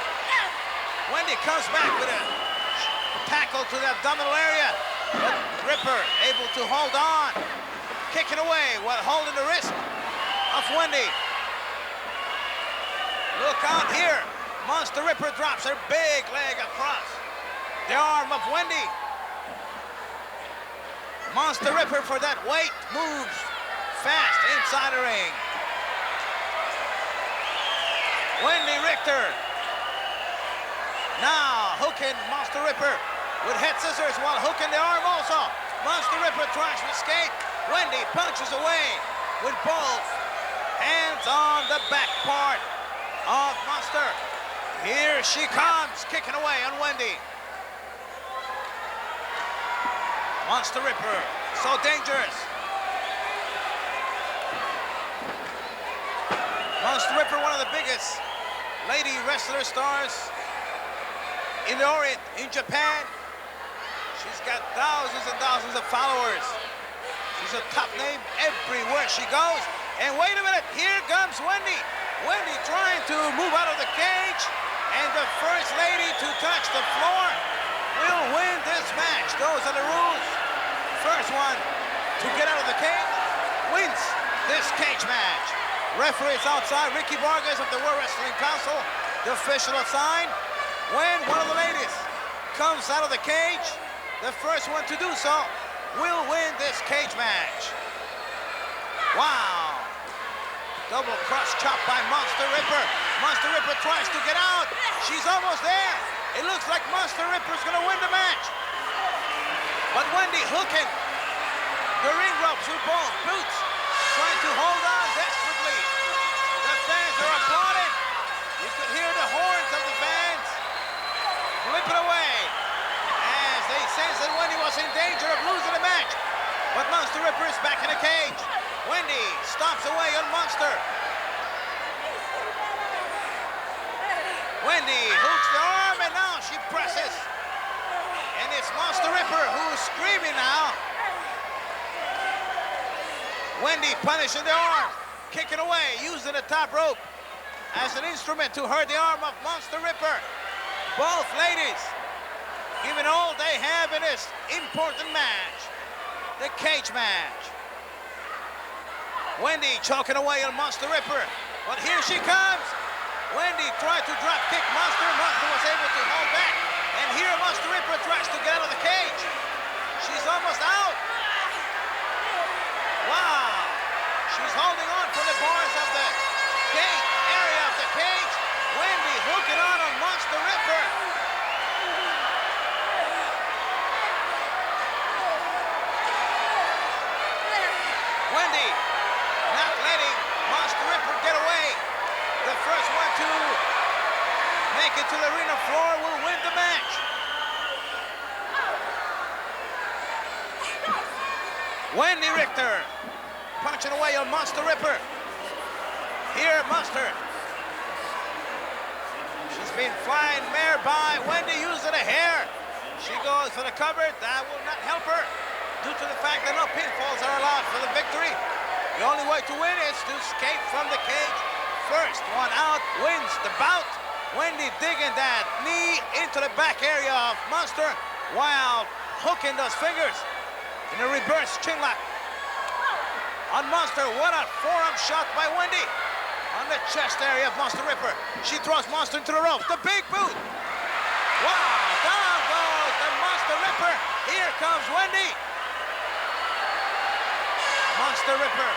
Wendy comes back with a tackle to the abdominal area, but Ripper able to hold on, kicking away while holding the wrist of Wendy. Look out here. Monster Ripper drops her big leg across the arm of Wendy. Monster Ripper, for that weight, moves fast inside the ring. Wendi Richter now hooking Monster Ripper with head scissors while hooking the arm also. Monster Ripper tries to escape. Wendy punches away with both hands on the back part of Monster. Here she comes, kicking away on Wendy. Monster Ripper, so dangerous. Monster Ripper, one of the biggest lady wrestler stars in the Orient, in Japan. She's got thousands and thousands of followers. She's a top name everywhere she goes. And wait a minute, here comes Wendy. Wendy trying to move out of the cage, and the first lady to touch the floor will win this match. Those are the rules. First one to get out of the cage wins this cage match. Referee is outside, Ricky Vargas of the World Wrestling Council, the official assigned. When one of the ladies comes out of the cage, the first one to do so will win this cage match. Wow. Double cross chop by Monster Ripper. Monster Ripper tries to get out. She's almost there. It looks like Monster Ripper's gonna win the match. But Wendy hooking the ring ropes with both boots, trying to hold on desperately. The fans are applauding. You could hear the horns of the fans flipping away as they sense that Wendy was in danger of losing the match. But Monster Ripper is back in the cage. Wendy stomps away on Monster. Wendy hooks the arm, and now she presses. And it's Monster Ripper who's screaming now. Wendy punishing the arm, kicking away, using the top rope as an instrument to hurt the arm of Monster Ripper. Both ladies giving all they have in this important match, the cage match. Wendy choking away on Monster Ripper, but here she comes. Wendy tried to drop kick Monster. Monster was able to hold back, and here Monster Ripper tries to get out of the cage. She's almost out. Wow. She's holding on from the bars of the gate area of the cage. Wendy hooking on Monster Ripper. Wendy not letting Monster Ripper get away. The first one to make it to the arena floor will win the match. Wendi Richter punching away on Monster Ripper. Here, Monster. She's been flying mare by Wendy using the hair. She goes for the cover. That will not help her due to the fact that no pinfalls are allowed for the victory. The only way to win is to escape from the cage first one out wins the bout. Wendy digging that knee into the back area of Monster while hooking those fingers in a reverse chin lock on Monster. What a forearm shot by Wendy on the chest area of Monster Ripper. She throws Monster into the ropes. The big boot. Wow, down goes the Monster Ripper. Here comes Wendy. Monster Ripper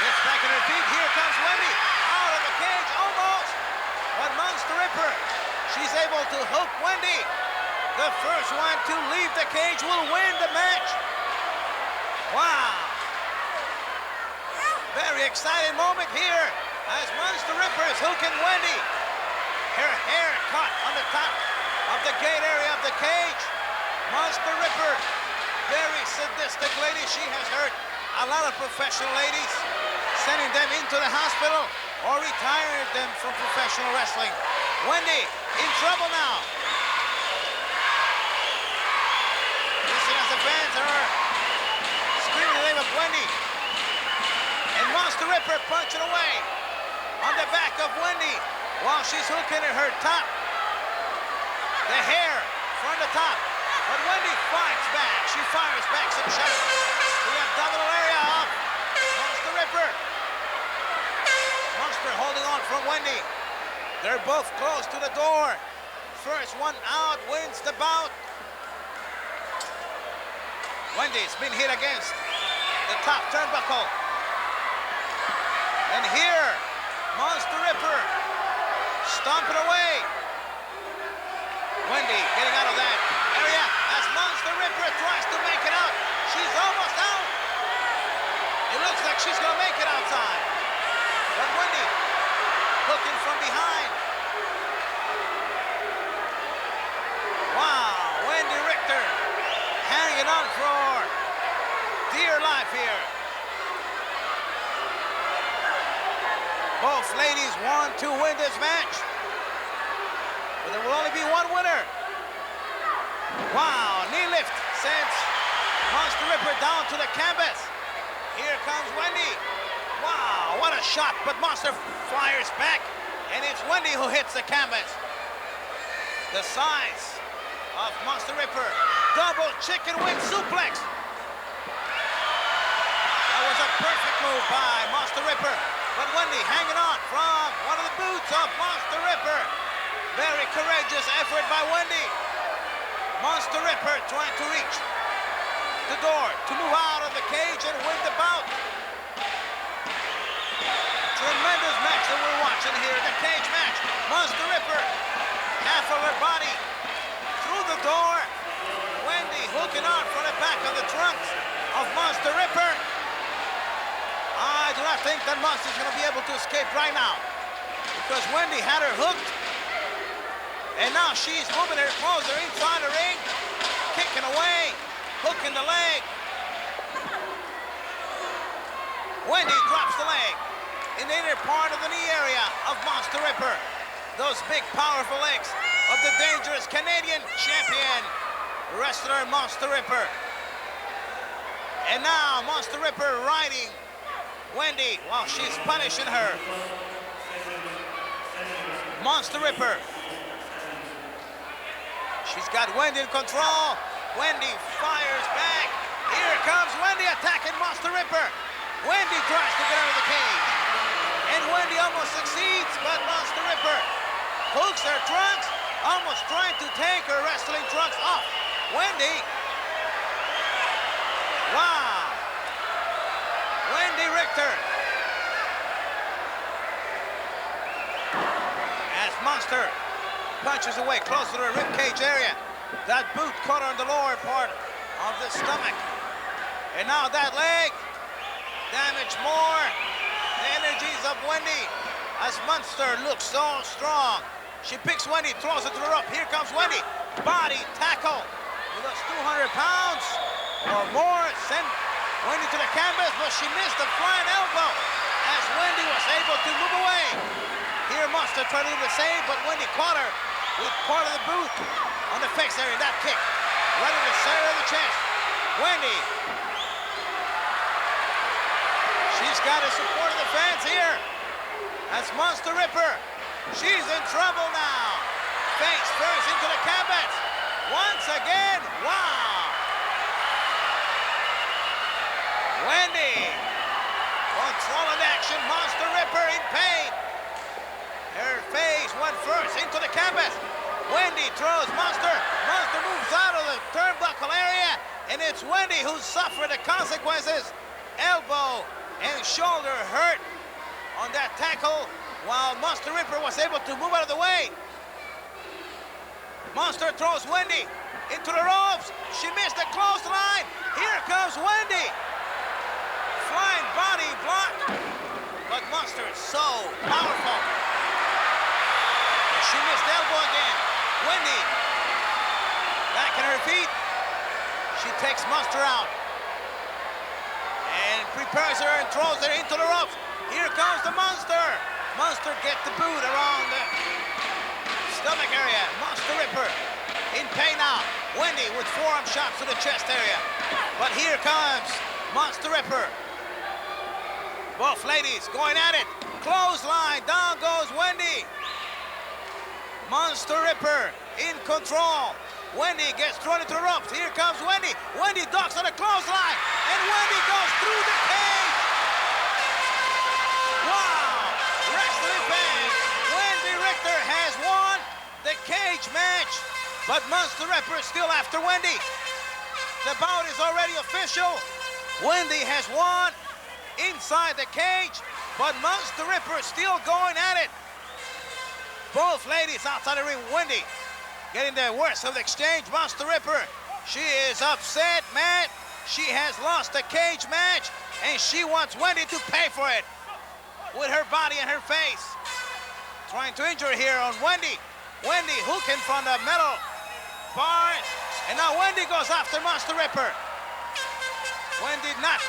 gets back on her feet. Here comes Wendy. Out of the cage, almost. But Monster Ripper, she's able to hook Wendy. The first one to leave the cage will win the match. Wow. Very exciting moment here as Monster Ripper is hooking Wendy. Her hair caught on the top of the gate area of the cage. Monster Ripper, very sadistic lady. She has hurt a lot of professional ladies, sending them into the hospital or retiring them from professional wrestling. Wendy in trouble now. Listen as the fans are screaming the name of Wendy. And Monster Ripper punching away on the back of Wendy while she's hooking at her top. The hair from the top. But Wendy fights back. She fires back some shots to the abdominal area of Monster Ripper. Monster holding on from Wendy. They're both close to the door. First one out wins the bout. Wendy's been hit against the top turnbuckle. And here, Monster Ripper stomping away. Wendy getting out of that area as Monster Ripper tries to make it out. She's almost out. It looks like she's gonna make it outside. But Wendy looking from behind. Wow, Wendi Richter hanging on for dear life here. Both ladies want to win this match, but there will only be one winner. Wow, knee lift sends Monster Ripper down to the canvas. Here comes Wendy. Wow, what a shot, but Monster fires back, and it's Wendy who hits the canvas. The size of Monster Ripper, double chicken wing suplex. That was a perfect move by Monster Ripper, but Wendy hanging on from one of the boots of Monster Ripper. Very courageous effort by Wendy. Monster Ripper trying to reach the door to move out of the cage and win the bout. Tremendous match that we're watching here, the cage match. Monster Ripper, half of her body through the door. Wendy hooking on from the back of the trunks of Monster Ripper. I do not think that Monster's going to be able to escape right now because Wendy had her hooked, and now she's moving her closer inside the ring, kicking away, hooking the leg. Wendy drops the leg in the inner part of the knee area of Monster Ripper. Those big, powerful legs of the dangerous Canadian champion wrestler Monster Ripper. And now Monster Ripper riding Wendy while she's punishing her. Monster Ripper. She's got Wendy in control. Wendy fires back. Here comes Wendy attacking Monster Ripper. Wendy tries to get out of the cage. And Wendy almost succeeds, but Monster Ripper hooks her trunks, almost trying to take her wrestling trunks off. Wendy. Wow. Wendi Richter. As Monster punches away close to the ribcage area. That boot caught her on the lower part of the stomach. And now that leg damaged more. The energies of Wendy as Monster looks so strong. She picks Wendy, throws her to the rope. Here comes Wendy. Body tackle with those 200 pounds or more. Send Wendy to the canvas, but she missed the flying elbow as Wendy was able to move away. Here Monster tried to do the same, but Wendy caught her with part of the boot on the face area. That kick right in the center of the chest. Wendy. She's got the support of the fans here. That's Monster Ripper. She's in trouble now. Face first into the canvas. Once again, wow. Wendy, controlling action. Monster Ripper in pain. Her face went first into the canvas. Wendy throws Monster. Monster moves out of the turnbuckle area, and it's Wendy who suffered the consequences. Elbow and shoulder hurt on that tackle, while Monster Ripper was able to move out of the way. Monster throws Wendy into the ropes. She missed the clothesline. Here comes Wendy. Flying body block, but Monster is so powerful. And she missed the elbow again. Wendy, back on her feet. She takes Monster out and prepares her and throws her into the ropes. Here comes the Monster. Monster gets the boot around the stomach area. Monster Ripper in pain now. Wendy with forearm shots to the chest area. But here comes Monster Ripper. Both ladies going at it. Clothesline, down goes Wendy. Monster Ripper in control. Wendy gets thrown into the ropes. Here comes Wendy. Wendy ducks on the clothesline. And Wendy goes through the cage. Wow! Wrestling fans, Wendi Richter has won the cage match. But Monster Ripper is still after Wendy. The bout is already official. Wendy has won inside the cage, but Monster Ripper is still going at it. Both ladies outside the ring. Wendy getting the worst of the exchange. Monster Ripper, she is upset, mad. She has lost the cage match, and she wants Wendy to pay for it with her body and her face. Trying to injure here on Wendy. Wendy hooking from the metal bars, and now Wendy goes after Monster Ripper. Wendy not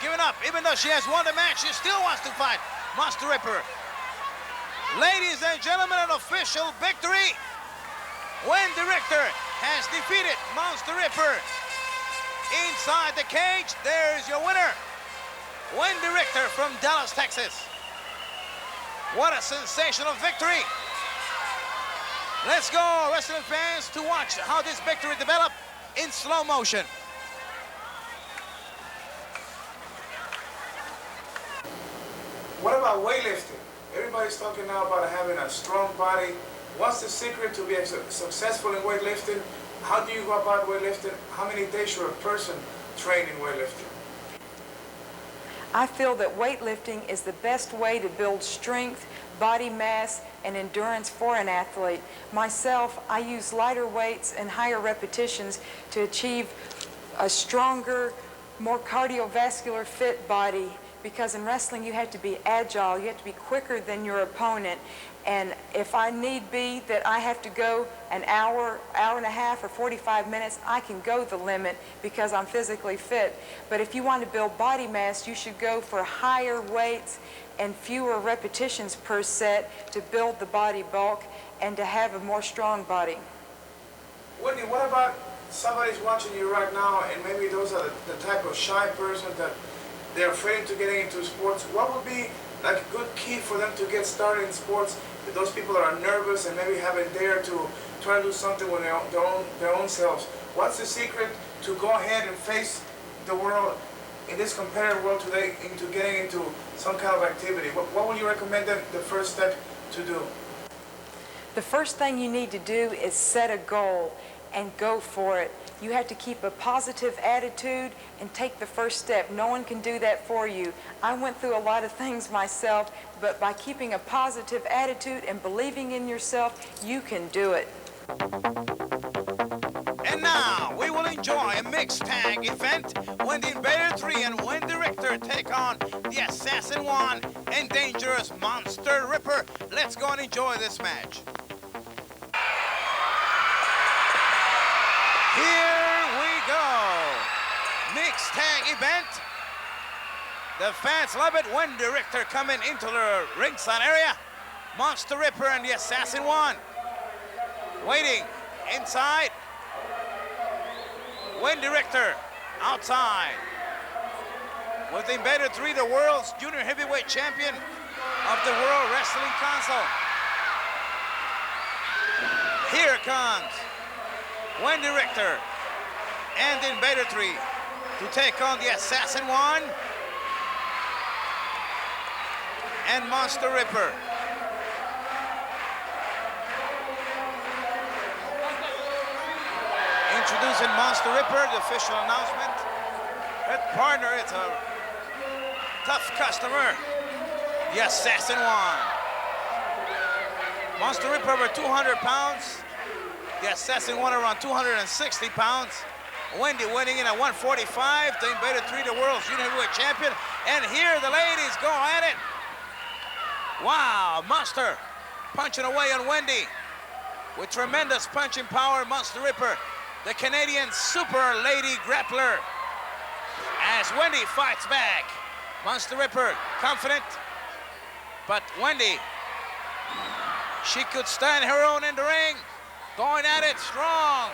giving up. Even though she has won the match, she still wants to fight Monster Ripper. Ladies and gentlemen, an official victory. Wendi Richter has defeated Monster Ripper. Inside the cage, there's your winner, Wendi Richter from Dallas, Texas. What a sensational victory. Let's go, wrestling fans, to watch how this victory developed in slow motion. What about weightlifting? Everybody's talking now about having a strong body. What's the secret to be successful in weightlifting? How do you go about weightlifting? How many days should a person train in weightlifting? I feel that weightlifting is the best way to build strength, body mass, and endurance for an athlete. Myself, I use lighter weights and higher repetitions to achieve a stronger, more cardiovascular fit body, because in wrestling you have to be agile, you have to be quicker than your opponent. And if I need be that I have to go an hour, hour and a half, or 45 minutes, I can go the limit because I'm physically fit. But if you want to build body mass, you should go for higher weights and fewer repetitions per set to build the body bulk and to have a more strong body. Wendy, what about somebody's watching you right now and maybe those are the type of shy person that they're afraid to getting into sports? What would be like a good key for them to get started in sports? Those people that are nervous and maybe haven't dared to try to do something with their own selves. What's the secret to go ahead and face the world in this competitive world today into getting into some kind of activity? What would you recommend them the first step to do? The first thing you need to do is set a goal and go for it. You have to keep a positive attitude and take the first step. No one can do that for you. I went through a lot of things myself, but by keeping a positive attitude and believing in yourself, you can do it. And now we will enjoy a mixed tag event when the Invader 3 and Wendi Richter take on the Assassin 1 and Dangerous Monster Ripper. Let's go and enjoy this match. Here we go. Mixed tag event. The fans love it. Wendi Richter coming into the ringside area. Monster Ripper and the Assassin 1 waiting inside. Wendi Richter outside. with Invader 3, the world's junior heavyweight champion of the World Wrestling Council. Here comes Wendi Richter and Invader 3 to take on the Assassin 1 and Monster Ripper. Introducing Monster Ripper, the official announcement. That partner, it's a tough customer, the Assassin 1. Monster Ripper over 200 pounds. The Assassin 1 around 260 pounds. Wendy winning in at 145 to Invader 3, the world's junior heavyweight champion. And here the ladies go at it. Wow, Monster punching away on Wendy with tremendous punching power. Monster Ripper, the Canadian super lady grappler. As Wendy fights back, Monster Ripper confident, but Wendy, she could stand her own in the ring, going at it strong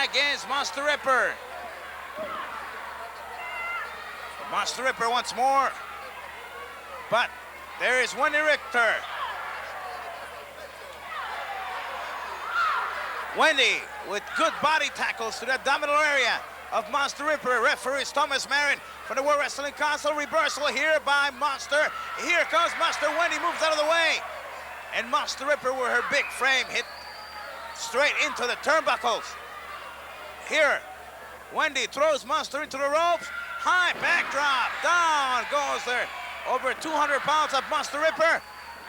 against Monster Ripper. Monster Ripper once more, but there is Wendi Richter. Wendy with good body tackles to the abdominal area of Monster Ripper. Referee is Thomas Marin from the World Wrestling Council. Reversal here by Monster. Here comes Monster. Wendy moves out of the way. And Monster Ripper with her big frame hit straight into the turnbuckles. Here, Wendy throws Monster into the ropes. High backdrop. Down goes there. Over 200 pounds of Monster Ripper.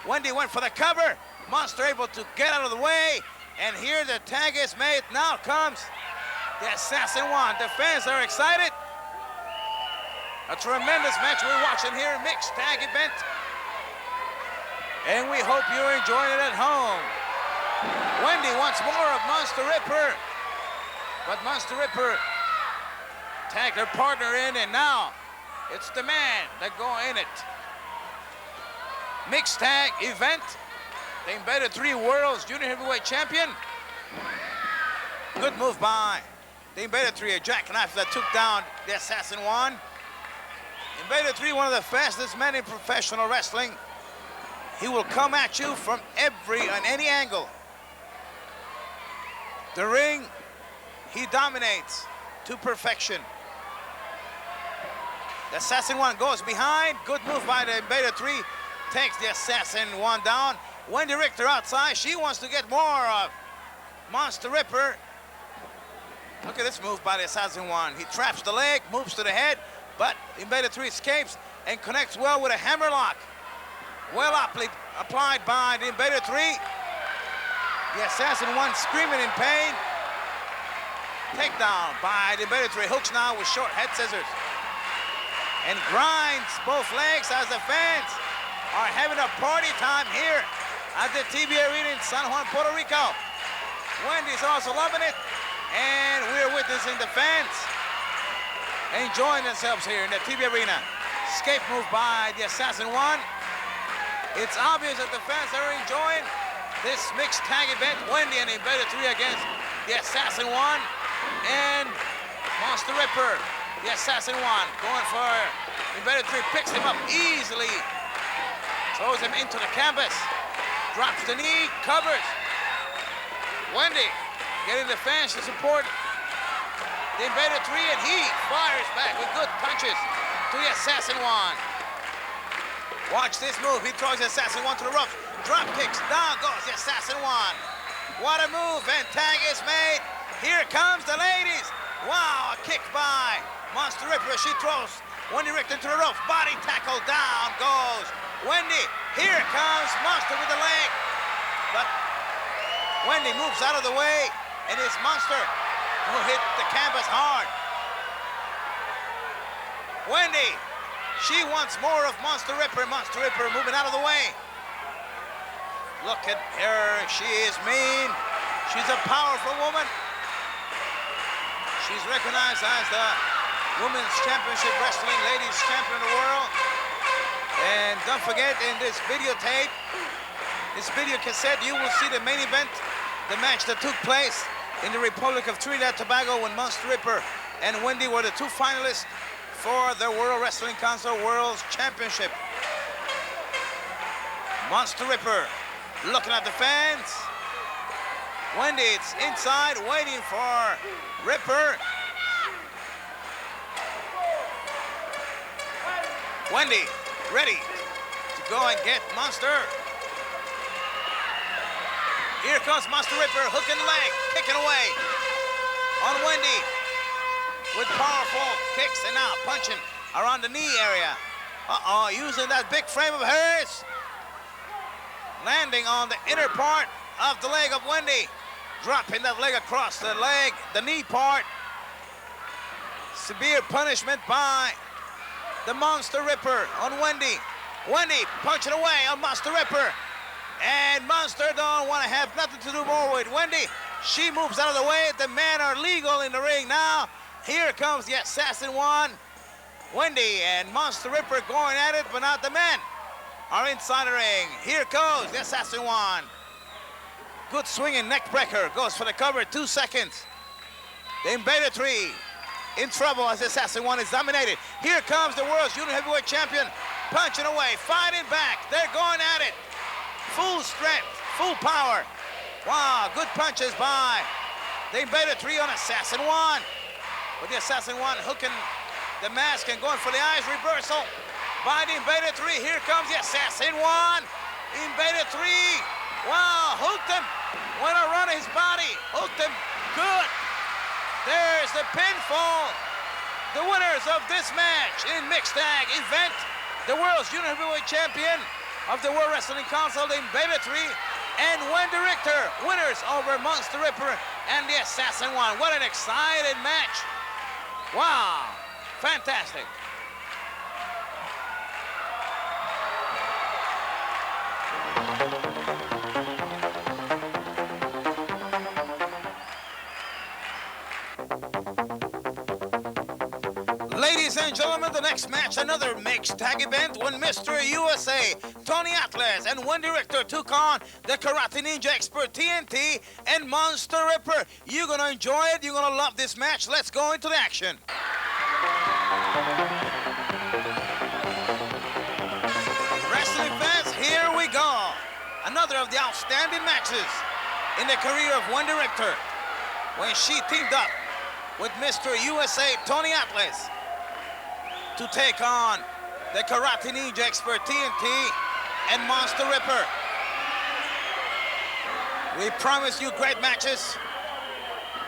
Wendy went for the cover. Monster able to get out of the way. And here the tag is made. Now comes the Assassin 1. The fans are excited. A tremendous match we're watching here, mixed tag event. And we hope you're enjoying it at home. Wendy wants more of Monster Ripper. But Monster Ripper tagged her partner in, and now it's the man that go in it. Mixed tag event. The Invader 3 World's Junior Heavyweight Champion. Good move by the Invader 3, a jackknife that took down the Assassin 1. Invader 3, one of the fastest men in professional wrestling. He will come at you from any angle. The ring, he dominates to perfection. The Assassin 1 goes behind. Good move by the Invader 3. Takes the Assassin 1 down. Wendi Richter outside. She wants to get more of Monster Ripper. Look at this move by the Assassin 1. He traps the leg, moves to the head, but Invader 3 escapes and connects well with a hammerlock. Well applied by the Invader 3. The Assassin 1 screaming in pain. Takedown by the Invader 3. Hooks now with short head scissors. And grinds both legs as the fans are having a party time here at the TV Arena in San Juan, Puerto Rico. Wendy's also loving it. And we're witnessing the fans enjoying themselves here in the TV Arena. Escape move by the Assassin 1. It's obvious that the fans are enjoying this mixed tag event. Wendy and Invader 3 against the Assassin 1. And Monster Ripper, the Assassin 1, going for Invader 3, picks him up easily. Throws him into the canvas. Drops the knee, covers. Wendy getting the fans to support the Invader 3, and he fires back with good punches to the Assassin 1. Watch this move. He throws the Assassin 1 to the ropes. Drop kicks. Down goes the Assassin 1. What a move, and tag is made. Here comes the ladies. Wow, a kick by Monster Ripper. She throws Wendi Richter to the ropes. Body tackle. Down goes Wendy. Here comes Monster with the leg. But Wendy moves out of the way, and it's Monster who hit the canvas hard. Wendy, she wants more of Monster Ripper. Monster Ripper moving out of the way. Look at her. She is mean. She's a powerful woman. She's recognized as the Women's Championship Wrestling Ladies Champion of the world. And don't forget, in this videotape, this video cassette, you will see the main event, the match that took place in the Republic of Trinidad and Tobago when Monster Ripper and Wendy were the two finalists for the World Wrestling Council World Championship. Monster Ripper looking at the fans. Wendy, it's inside, waiting for Ripper. Wendy, ready to go and get Monster. Here comes Monster Ripper, hooking the leg, kicking away on Wendy with powerful kicks and now punching around the knee area. Using that big frame of hers. Landing on the inner part of the leg of Wendy. Dropping that leg across the leg, the knee part. Severe punishment by the Monster Ripper on Wendy. Wendy punching away on Monster Ripper. And Monster don't want to have nothing to do more with Wendy. She moves out of the way. The men are legal in the ring now. Here comes the Assassin One. Wendy and Monster Ripper going at it, but not the men are inside the ring. Here goes the Assassin One. Good swinging neck breaker. Goes for the cover, 2 seconds. The Invader 3 in trouble as the Assassin One is dominated. Here comes the world's junior heavyweight champion. Punching away, fighting back. They're going at it. Full strength, full power. Wow, good punches by the Invader 3 on Assassin One. With the Assassin One hooking the mask and going for the eyes reversal by the Invader 3. Here comes the Assassin One. Invader 3. Wow, hooked him. Went around his body. Hooked him good. There's the pinfall. The winners of this match in mixed tag event, the world's junior heavyweight champion of the World Wrestling Council, the Invader 3, and Wendi Richter, winners over Monster Ripper and the Assassin One. What an exciting match. Wow, fantastic. Ladies and gentlemen, the next match, another mixed tag event when Mr. USA, Tony Atlas, and Wendi Richter took on the Karate Ninja expert TNT and Monster Ripper. You're going to enjoy it. You're going to love this match. Let's go into the action. Wrestling fans, here we go. Another of the outstanding matches in the career of Wendi Richter when she teamed up with Mr. USA, Tony Atlas, to take on the Karate Ninja expert TNT and Monster Ripper. We promise you great matches,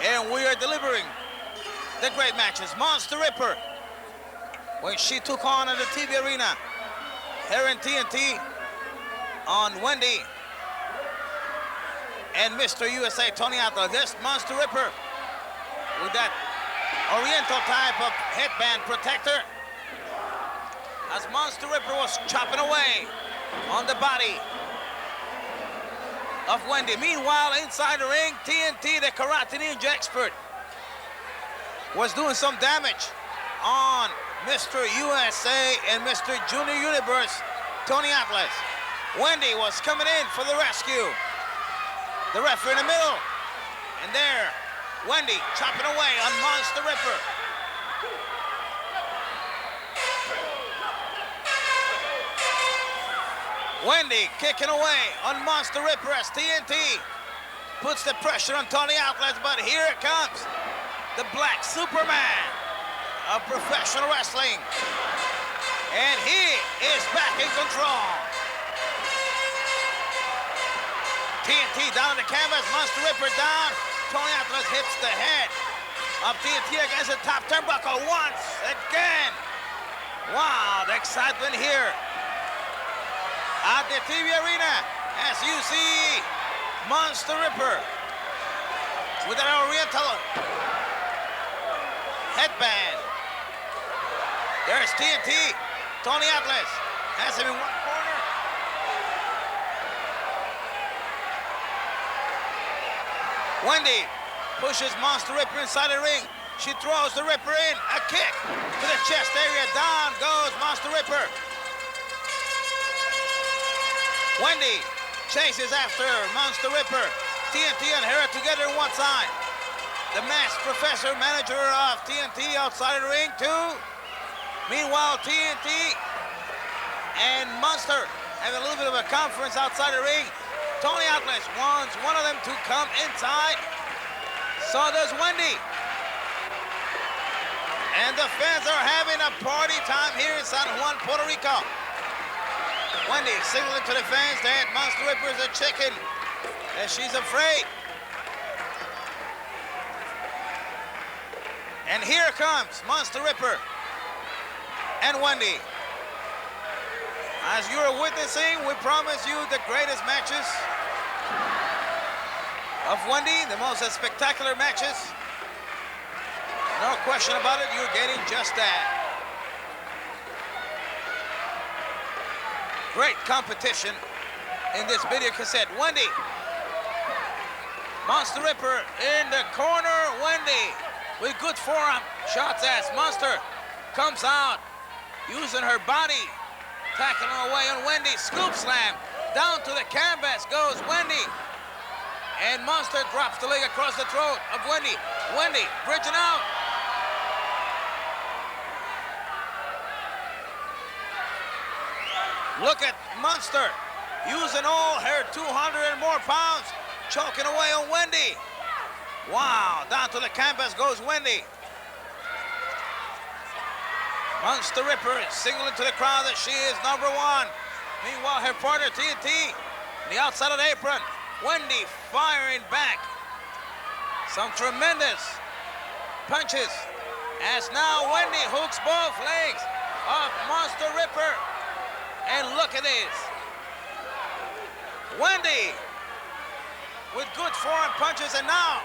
and we are delivering the great matches. Monster Ripper, when she took on in the TV arena, her and TNT on Wendy and Mr. USA, Tony Atlas. This Monster Ripper with that Oriental type of headband protector, as Monster Ripper was chopping away on the body of Wendy. Meanwhile, inside the ring, TNT, the Karate Ninja expert, was doing some damage on Mr. USA and Mr. Junior Universe, Tony Atlas. Wendy was coming in for the rescue. The referee in the middle. And there, Wendy chopping away on Monster Ripper. Wendy kicking away on Monster Ripper as TNT puts the pressure on Tony Atlas, but here it comes. The Black Superman of professional wrestling. And he is back in control. TNT down on the canvas, Monster Ripper down. Tony Atlas hits the head of TNT against the top turnbuckle once again. Wow, the excitement here at the TV arena as you see Monster Ripper with an Oriental headband. There's TNT. Tony Atlas has him in one corner. Wendy pushes Monster Ripper inside the ring. She throws the Ripper in. A kick to the chest area. Down goes Monster Ripper. Wendy chases after Monster Ripper. TNT and her together on one side. The masked professor, manager of TNT outside the ring too. Meanwhile, TNT and Monster have a little bit of a conference outside the ring. Tony Atlas wants one of them to come inside. So does Wendy. And the fans are having a party time here in San Juan, Puerto Rico. Wendy signaling to the fans that Monster Ripper is a chicken, that she's afraid. And here comes Monster Ripper and Wendy. As you're witnessing, we promise you the greatest matches of Wendy, the most spectacular matches. No question about it, you're getting just that. Great competition in this video cassette. Wendy, Monster Ripper in the corner. Wendy with good forearm shots as Monster comes out using her body, tackling away on Wendy. Scoop slam down to the canvas goes Wendy. And Monster drops the leg across the throat of Wendy. Wendy bridging out. Look at Monster using all her 200 and more pounds, choking away on Wendy. Wow, down to the canvas goes Wendy. Monster Ripper signaling to the crowd that she is number one. Meanwhile, her partner TNT on the outside of the apron. Wendy firing back. Some tremendous punches. As now Wendy hooks both legs of Monster Ripper. And look at this. Wendy with good forearm punches, and now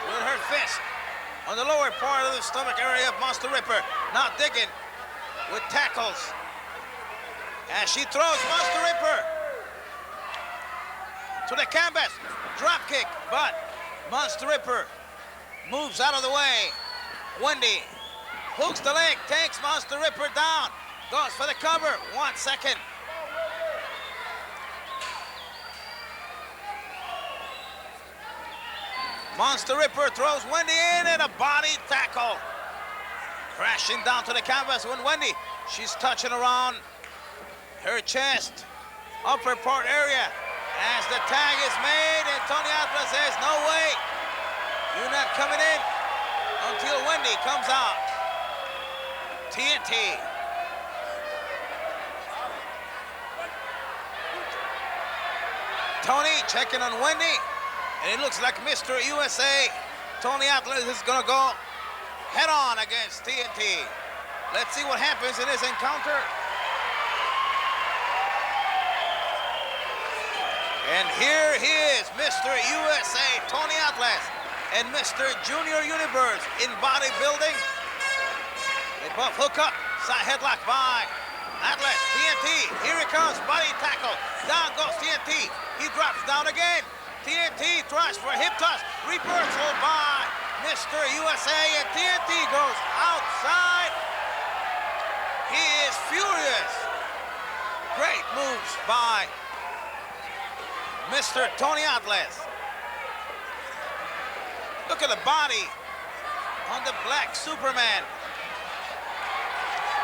with her fist on the lower part of the stomach area of Monster Ripper. Now digging with tackles as she throws Monster Ripper to the canvas. Drop kick, but Monster Ripper moves out of the way. Wendy hooks the leg, takes Monster Ripper down, goes for the cover. 1 second. Monster Ripper throws Wendy in and a body tackle. Crashing down to the canvas when Wendy, she's touching around her chest, upper part area. As the tag is made and Tony Atlas says, no way, you're not coming in until Wendy comes out. TNT. Tony checking on Wendy, and it looks like Mr. USA, Tony Atlas, is gonna go head on against TNT. Let's see what happens in this encounter. And here he is, Mr. USA, Tony Atlas, and Mr. Junior Universe in bodybuilding. They both hook up, side headlock by Atlas. TNT, here it comes, body tackle. Down goes TNT. He drops down again. TNT tries for a hip toss. Reversal by Mr. USA, and TNT goes outside. He is furious. Great moves by Mr. Tony Atlas. Look at the body on the black Superman.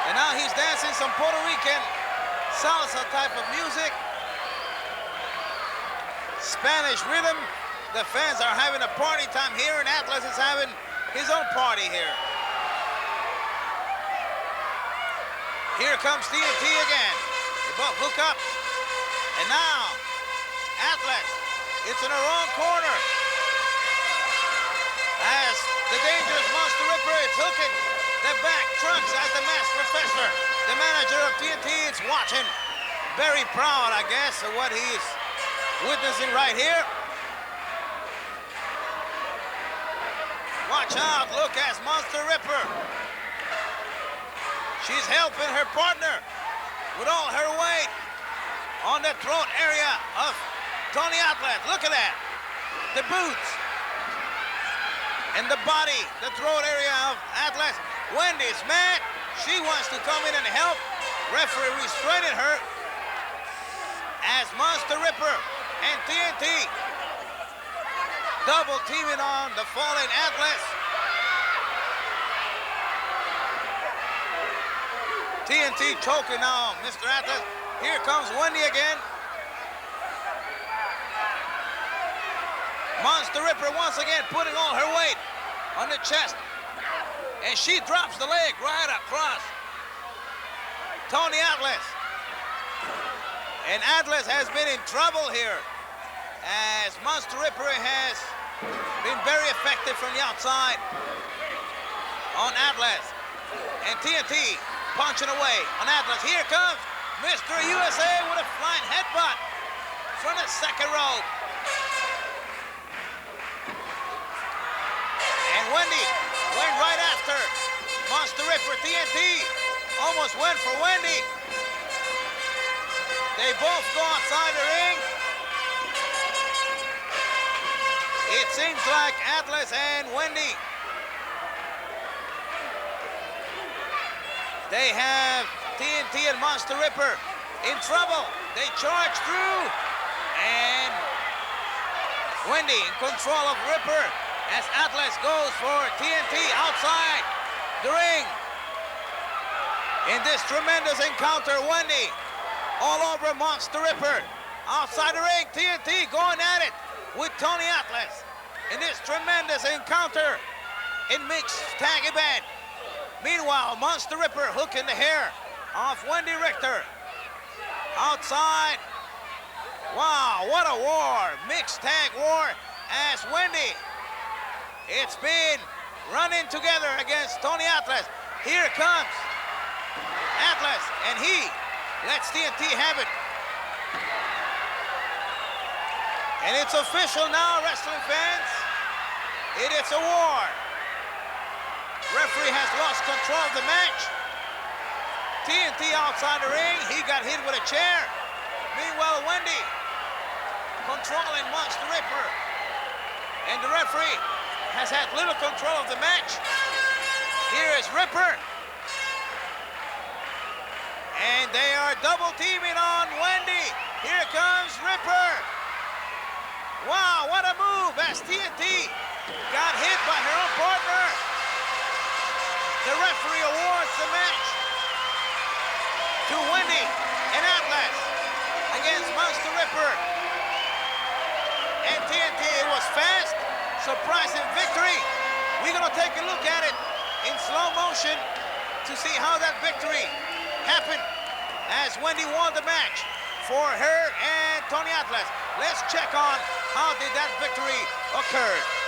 And now he's dancing some Puerto Rican salsa type of music. Spanish rhythm. The fans are having a party time here, and Atlas is having his own party here. Here comes TNT again. They both hook up. And now, Atlas, it's in the wrong corner. As the dangerous Monster Ripper is hooking the back trunks as the masked professor, the manager of TNT, is watching. Very proud, I guess, of what he's witnessing right here. Watch out, look as Monster Ripper. She's helping her partner with all her weight on the throat area of Tony Atlas. Look at that. The boots and the body, the throat area of Atlas. Wendy's mad. She wants to come in and help. Referee restraining her as Monster Ripper and TNT double teaming on the falling Atlas. TNT choking now, Mr. Atlas. Here comes Wendy again. Monster Ripper once again putting all her weight on the chest. And she drops the leg right across Tony Atlas. And Atlas has been in trouble here, as Monster Ripper has been very effective from the outside on Atlas. And TNT punching away on Atlas. Here comes Mr. USA with a flying headbutt from the second rope. And Wendy went right after Monster Ripper. TNT almost went for Wendy. They both go outside the ring. It seems like Atlas and Wendy, they have TNT and Monster Ripper in trouble. They charge through, and Wendy in control of Ripper as Atlas goes for TNT outside the ring. In this tremendous encounter, Wendy all over Monster Ripper. Outside the ring, TNT going at it with Tony Atlas. In this tremendous encounter in mixed tag event. Meanwhile, Monster Ripper hooking the hair off Wendi Richter. Outside. Wow, what a war. Mixed tag war as Wendy. It's been running together against Tony Atlas. Here comes Atlas, and he lets TNT have it. And it's official now, wrestling fans. It is a war. Referee has lost control of the match. TNT outside the ring. He got hit with a chair. Meanwhile, Wendy controlling Monster Ripper. And the referee has had little control of the match. Here is Ripper. And they are double teaming on Wendy. Here comes Ripper. Wow, what a move as TNT got hit by her own partner. The referee awards the match to Wendy and Atlas against Monster Ripper. And TNT, it was fast, surprising victory. We're gonna take a look at it in slow motion to see how that victory happened as Wendy won the match for her and Tony Atlas. Let's check on how did that victory occur.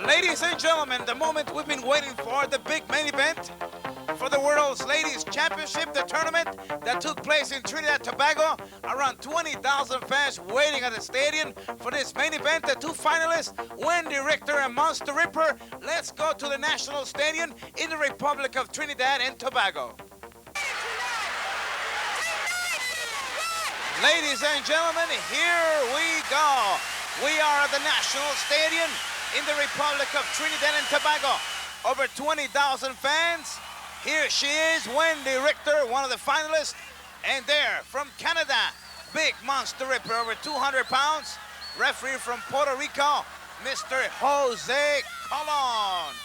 Ladies and gentlemen, the moment we've been waiting for, the big main event for the World's Ladies Championship, the tournament that took place in Trinidad and Tobago. Around 20,000 fans waiting at the stadium for this main event. The two finalists, Wendi Richter and Monster Ripper. Let's go to the National Stadium in the Republic of Trinidad and Tobago. Ladies and gentlemen, here we go. We are at the National Stadium in the Republic of Trinidad and Tobago. Over 20,000 fans. Here she is, Wendi Richter, one of the finalists. And there, from Canada, big Monster Ripper, over 200 pounds. Referee from Puerto Rico, Mr. Jose Colon.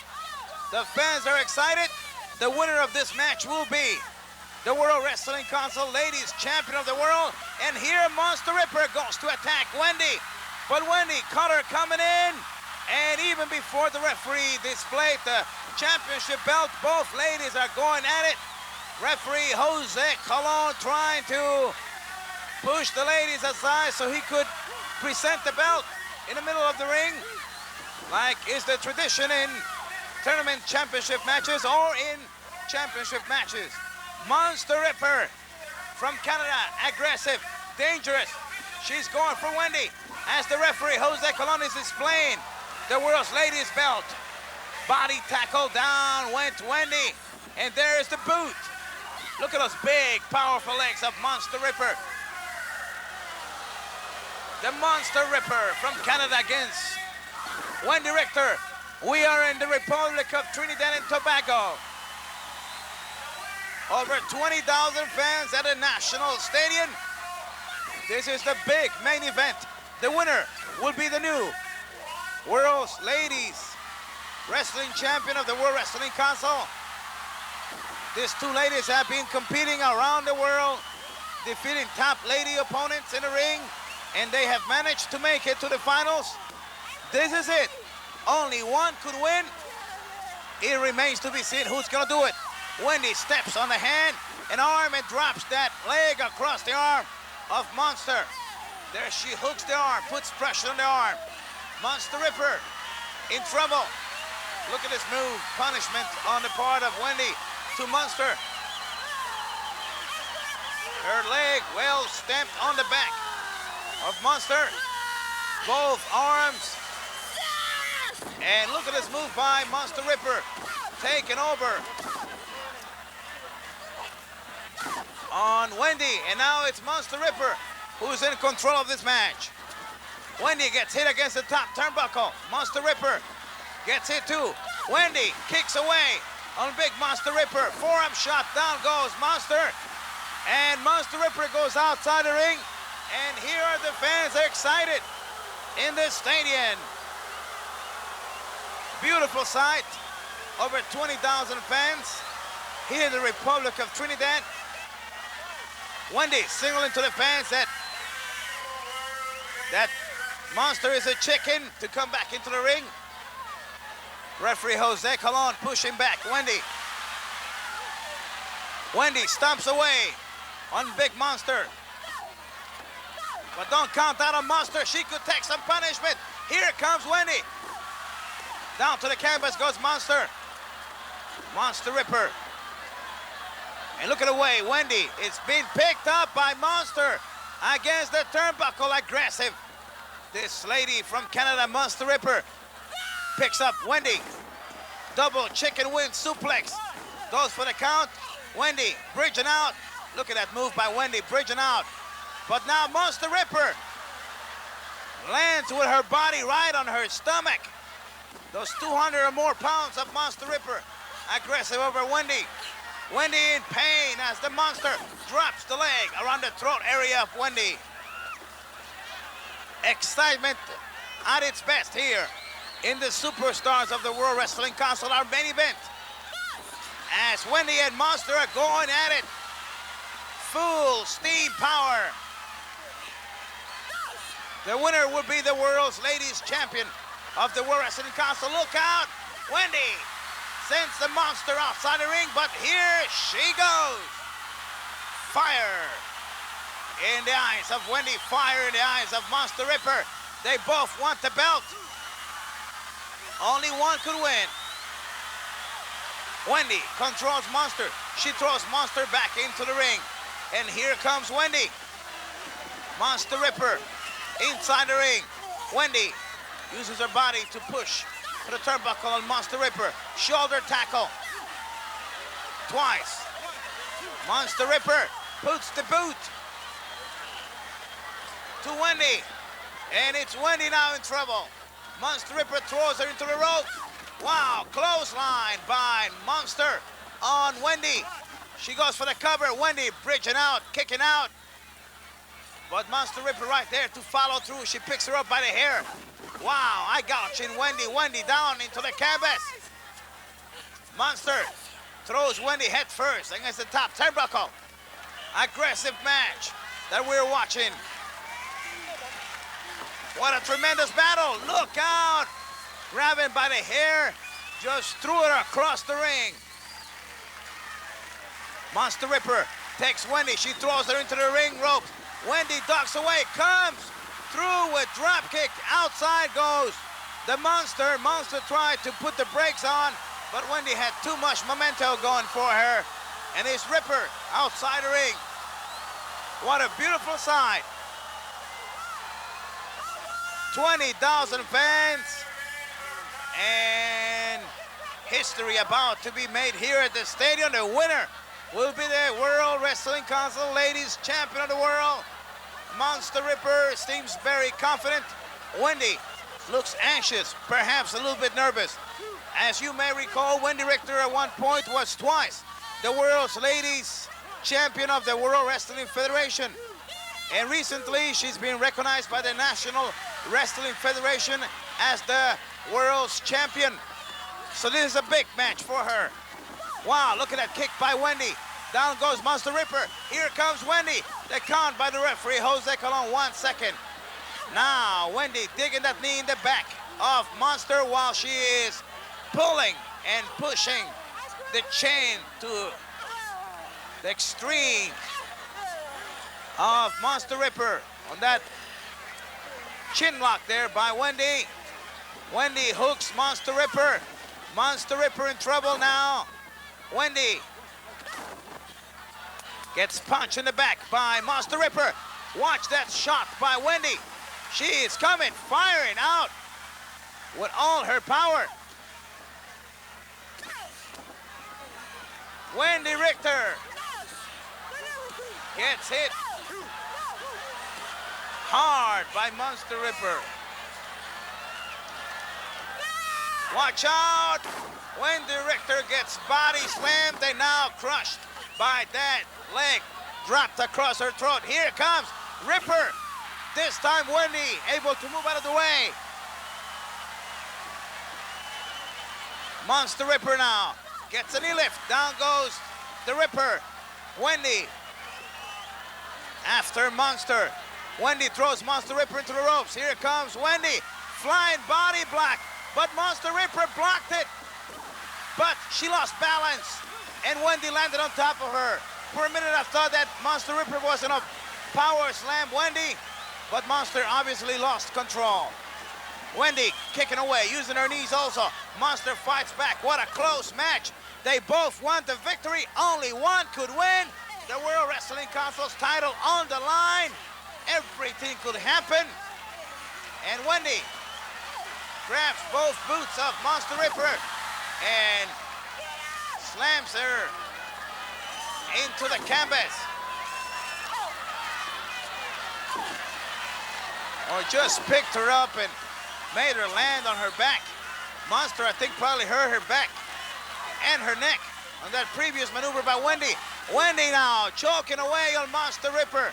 The fans are excited. The winner of this match will be the World Wrestling Council Ladies Champion of the World. And here, Monster Ripper goes to attack Wendy. But Wendy caught her coming in. And even before the referee displayed the championship belt, both ladies are going at it. Referee Jose Colon trying to push the ladies aside so he could present the belt in the middle of the ring, like is the tradition in tournament championship matches or in championship matches. Monster Ripper from Canada, aggressive, dangerous. She's going for Wendy as the referee Jose Colon is displaying the World's Ladies belt. Body tackle down went Wendy. And there is the boot. Look at those big, powerful legs of Monster Ripper. The Monster Ripper from Canada against Wendi Richter. We are in the Republic of Trinidad and Tobago. Over 20,000 fans at a national stadium. This is the big main event The winner will be the new World's Ladies Wrestling Champion of the World Wrestling Council. These two ladies have been competing around the world, defeating top lady opponents in the ring, and they have managed to make it to the finals. This is it. Only one could win. It remains to be seen who's gonna do it. Wendy steps on the hand, an arm, and drops that leg across the arm of Monster. There she hooks the arm, puts pressure on the arm. Monster Ripper in trouble. Look at this move, punishment on the part of Wendy to Monster. Her leg well stamped on the back of Monster. Both arms. And look at this move by Monster Ripper, taking over on Wendy. And now it's Monster Ripper who's in control of this match. Wendy gets hit against the top turnbuckle. Monster Ripper gets hit too. Wendy kicks away on big Monster Ripper. Forearm shot, down goes Monster. And Monster Ripper goes outside the ring. And here are the fans, they're excited in this stadium. Beautiful sight. Over 20,000 fans here in the Republic of Trinidad. Wendy signaling to the fans that Monster is a chicken to come back into the ring. Referee Jose Colon pushing back Wendy. Wendy stomps away on Big Monster. But don't count out on Monster. She could take some punishment. Here comes Wendy. Down to the canvas goes Monster. Monster Ripper. And look at the way Wendy is being picked up by Monster against the turnbuckle, aggressive. This lady from Canada, Monster Ripper, picks up Wendy. Double chicken wing suplex. Goes for the count. Wendy bridging out. Look at that move by Wendy, bridging out. But now Monster Ripper lands with her body right on her stomach. Those 200 or more pounds of Monster Ripper, aggressive over Wendy. Wendy in pain as the Monster drops the leg around the throat area of Wendy. Excitement at its best here in the Superstars of the World Wrestling Council, our main event. As Wendy and Monster are going at it, full steam power. The winner will be the World's Ladies Champion of the World Wrestling Council. Look out, Wendy sends the Monster outside the ring, but here she goes. Fire in the eyes of Wendy, fire in the eyes of Monster Ripper. They both want the belt. Only one could win. Wendy controls Monster. She throws Monster back into the ring. And here comes Wendy. Monster Ripper inside the ring. Wendy uses her body to push for the turnbuckle on Monster Ripper. Shoulder tackle. Twice. Monster Ripper puts the boot to Wendy. And it's Wendy now in trouble. Monster Ripper throws her into the rope. Wow, clothesline by Monster on Wendy. She goes for the cover. Wendy bridging out, kicking out. But Monster Ripper right there to follow through. She picks her up by the hair. Wow, I got you, Wendy. Wendy down into the canvas. Monster throws Wendy head first against the top turnbuckle. Aggressive match that we're watching. What a tremendous battle. Look out. Grabbing by the hair, just threw her across the ring. Monster Ripper takes Wendy. She throws her into the ring rope. Wendy ducks away, comes through with drop kick. Outside goes the Monster. Monster tried to put the brakes on, but Wendy had too much momentum going for her. And it's Ripper outside the ring. What a beautiful sight. 20,000 fans. And history about to be made here at the stadium. The winner will be the World Wrestling Council Ladies Champion of the World. Monster Ripper seems very confident. Wendy looks anxious, perhaps a little bit nervous. As you may recall, Wendi Richter at one point was twice the World's Ladies Champion of the World Wrestling Federation. And recently, she's been recognized by the National Wrestling Federation as the world's champion. So this is a big match for her. Wow, look at that kick by Wendy. Down goes Monster Ripper. Here comes Wendy. The count by the referee, Jose Colon, 1 second. Now, Wendy digging that knee in the back of Monster while she is pulling and pushing the chain to the extreme of Monster Ripper on that chin lock there by Wendy. Wendy hooks Monster Ripper. Monster Ripper in trouble now. Wendy gets punched in the back by Monster Ripper. Watch that shot by Wendy. She is coming, firing out with all her power. Wendi Richter gets hit hard by Monster Ripper. Watch out! Wendi Richter gets body slammed and now crushed by that leg dropped across her throat. Here comes Ripper. This time Wendy able to move out of the way. Monster Ripper now gets a knee lift. Down goes the Ripper. Wendy after Monster. Wendy throws Monster Ripper into the ropes. Here comes Wendy. Flying body block. But Monster Ripper blocked it. But she lost balance. And Wendy landed on top of her. For a minute I thought that Monster Ripper was gonna power slam Wendy. But Monster obviously lost control. Wendy kicking away, using her knees also. Monster fights back. What a close match. They both want the victory. Only one could win. The World Wrestling Council's title on the line. Everything could happen. And Wendy grabs both boots of Monster Ripper and slams her into the canvas. Or just picked her up and made her land on her back. Monster, I think, probably hurt her back and her neck on that previous maneuver by Wendy. Wendy now choking away on Monster Ripper.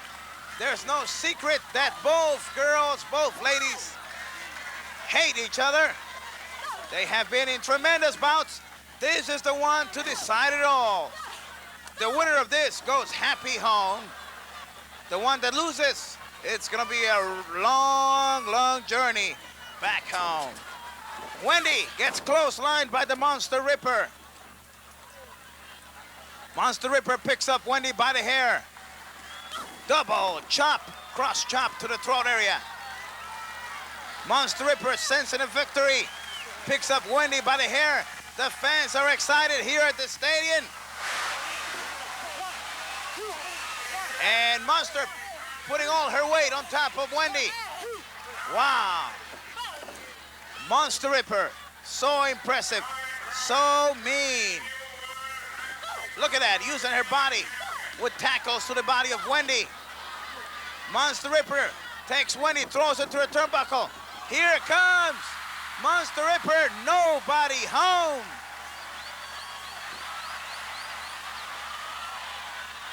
There's no secret that both girls, both ladies, hate each other. They have been in tremendous bouts. This is the one to decide it all. The winner of this goes happy home. The one that loses, it's gonna be a long, long journey back home. Wendy gets clotheslined by the Monster Ripper. Monster Ripper picks up Wendy by the hair. Double chop, cross chop to the throat area. Monster Ripper sensing a victory. Picks up Wendy by the hair. The fans are excited here at the stadium. And Monster putting all her weight on top of Wendy. Wow. Monster Ripper, so impressive, so mean. Look at that, using her body with tackles to the body of Wendy. Monster Ripper takes Wendy, throws her to a turnbuckle. Here it comes. Monster Ripper, nobody home.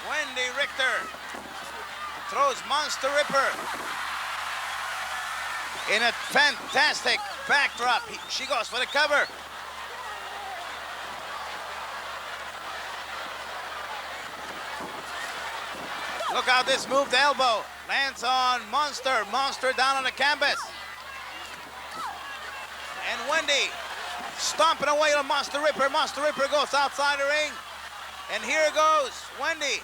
Wendi Richter throws Monster Ripper in a fantastic backdrop. She goes for the cover. Look how this move, the elbow, lands on Monster. Monster down on the canvas. And Wendy stomping away on Monster Ripper. Monster Ripper goes outside the ring. And here goes Wendy.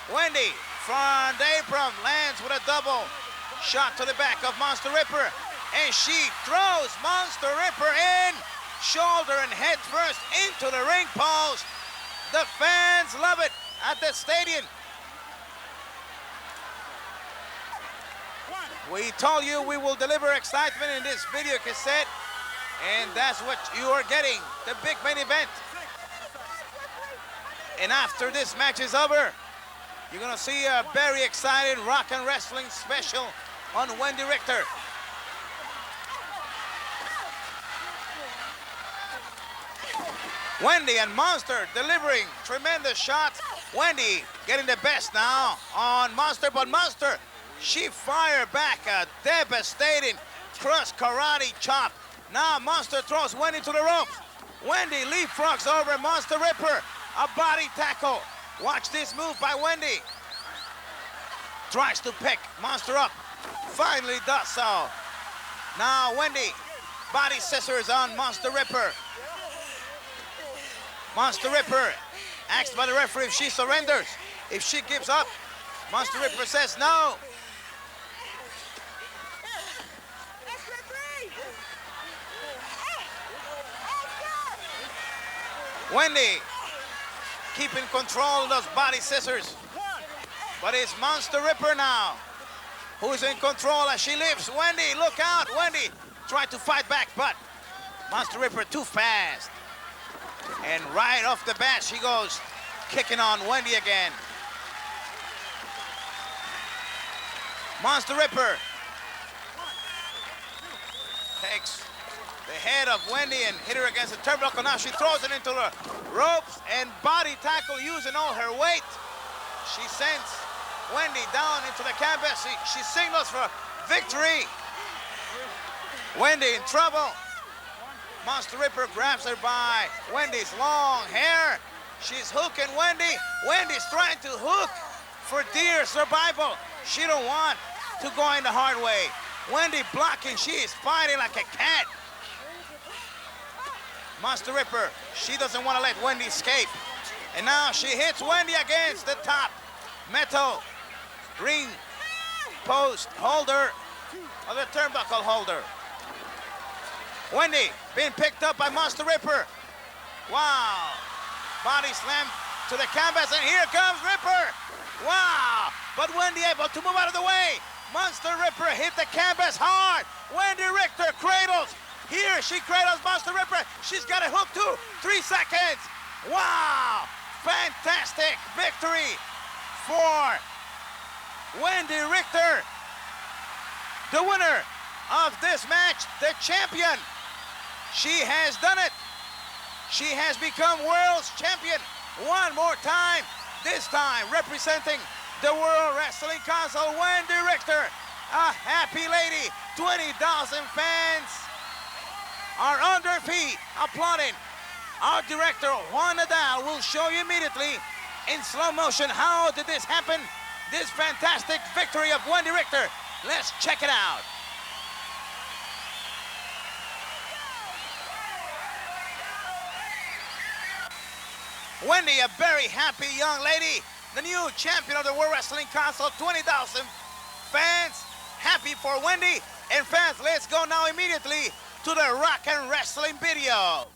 Wendy from the apron lands with a double shot to the back of Monster Ripper. And she throws Monster Ripper in, shoulder and head first into the ring post. The fans love it at the stadium. We told you we will deliver excitement in this video cassette, and that's what you are getting, the big main event. And after this match is over, you're gonna see a very exciting rock and wrestling special on Wendi Richter. Wendy and Monster delivering tremendous shots Wendy getting the best now on Monster, but Monster, she fired back a devastating cross karate chop. Now Monster throws Wendy to the ropes. Wendy leapfrogs over Monster Ripper. A body tackle. Watch this move by Wendy. Tries to pick Monster up. Finally does so. Now Wendy, body scissors on Monster Ripper. Monster Ripper asked by the referee if she surrenders. If she gives up, Monster Ripper says no. Wendy keeping control of those body scissors. But it's Monster Ripper now who's in control as she lifts. Wendy, look out. Wendy tried to fight back, but Monster Ripper too fast. And right off the bat, she goes kicking on Wendy again. Monster Ripper takes the head of Wendy and hit her against the turnbuckle. Now she throws it into the ropes and body tackle using all her weight. She sends Wendy down into the canvas. She signals for victory. Wendy in trouble. Monster Ripper grabs her by Wendy's long hair. She's hooking Wendy. Wendy's trying to hook for dear survival. She don't want to go in the hard way. Wendy blocking. She is fighting like a cat. Monster Ripper, she doesn't want to let Wendy escape. And now she hits Wendy against the top metal ring post holder of the turnbuckle holder. Wendy being picked up by Monster Ripper. Wow. Body slam to the canvas, and here comes Ripper. Wow. But Wendy able to move out of the way. Monster Ripper hit the canvas hard. Wendi Richter cradles. Here she cradles Monster Ripper. She's got a hook too. 3 seconds. Wow. Fantastic victory for Wendi Richter. The winner of this match, the champion. She has done it. She has become world's champion one more time. This time representing the World Wrestling Council, Wendi Richter. A happy lady. 20,000 fans are on their feet applauding. Our director, Juan Nadal, will show you immediately in slow motion how did this happen. This fantastic victory of Wendi Richter. Let's check it out. Wendy, a very happy young lady, the new champion of the World Wrestling Council. 20,000 fans happy for Wendy. And fans, let's go now immediately to the Rock and Wrestling video.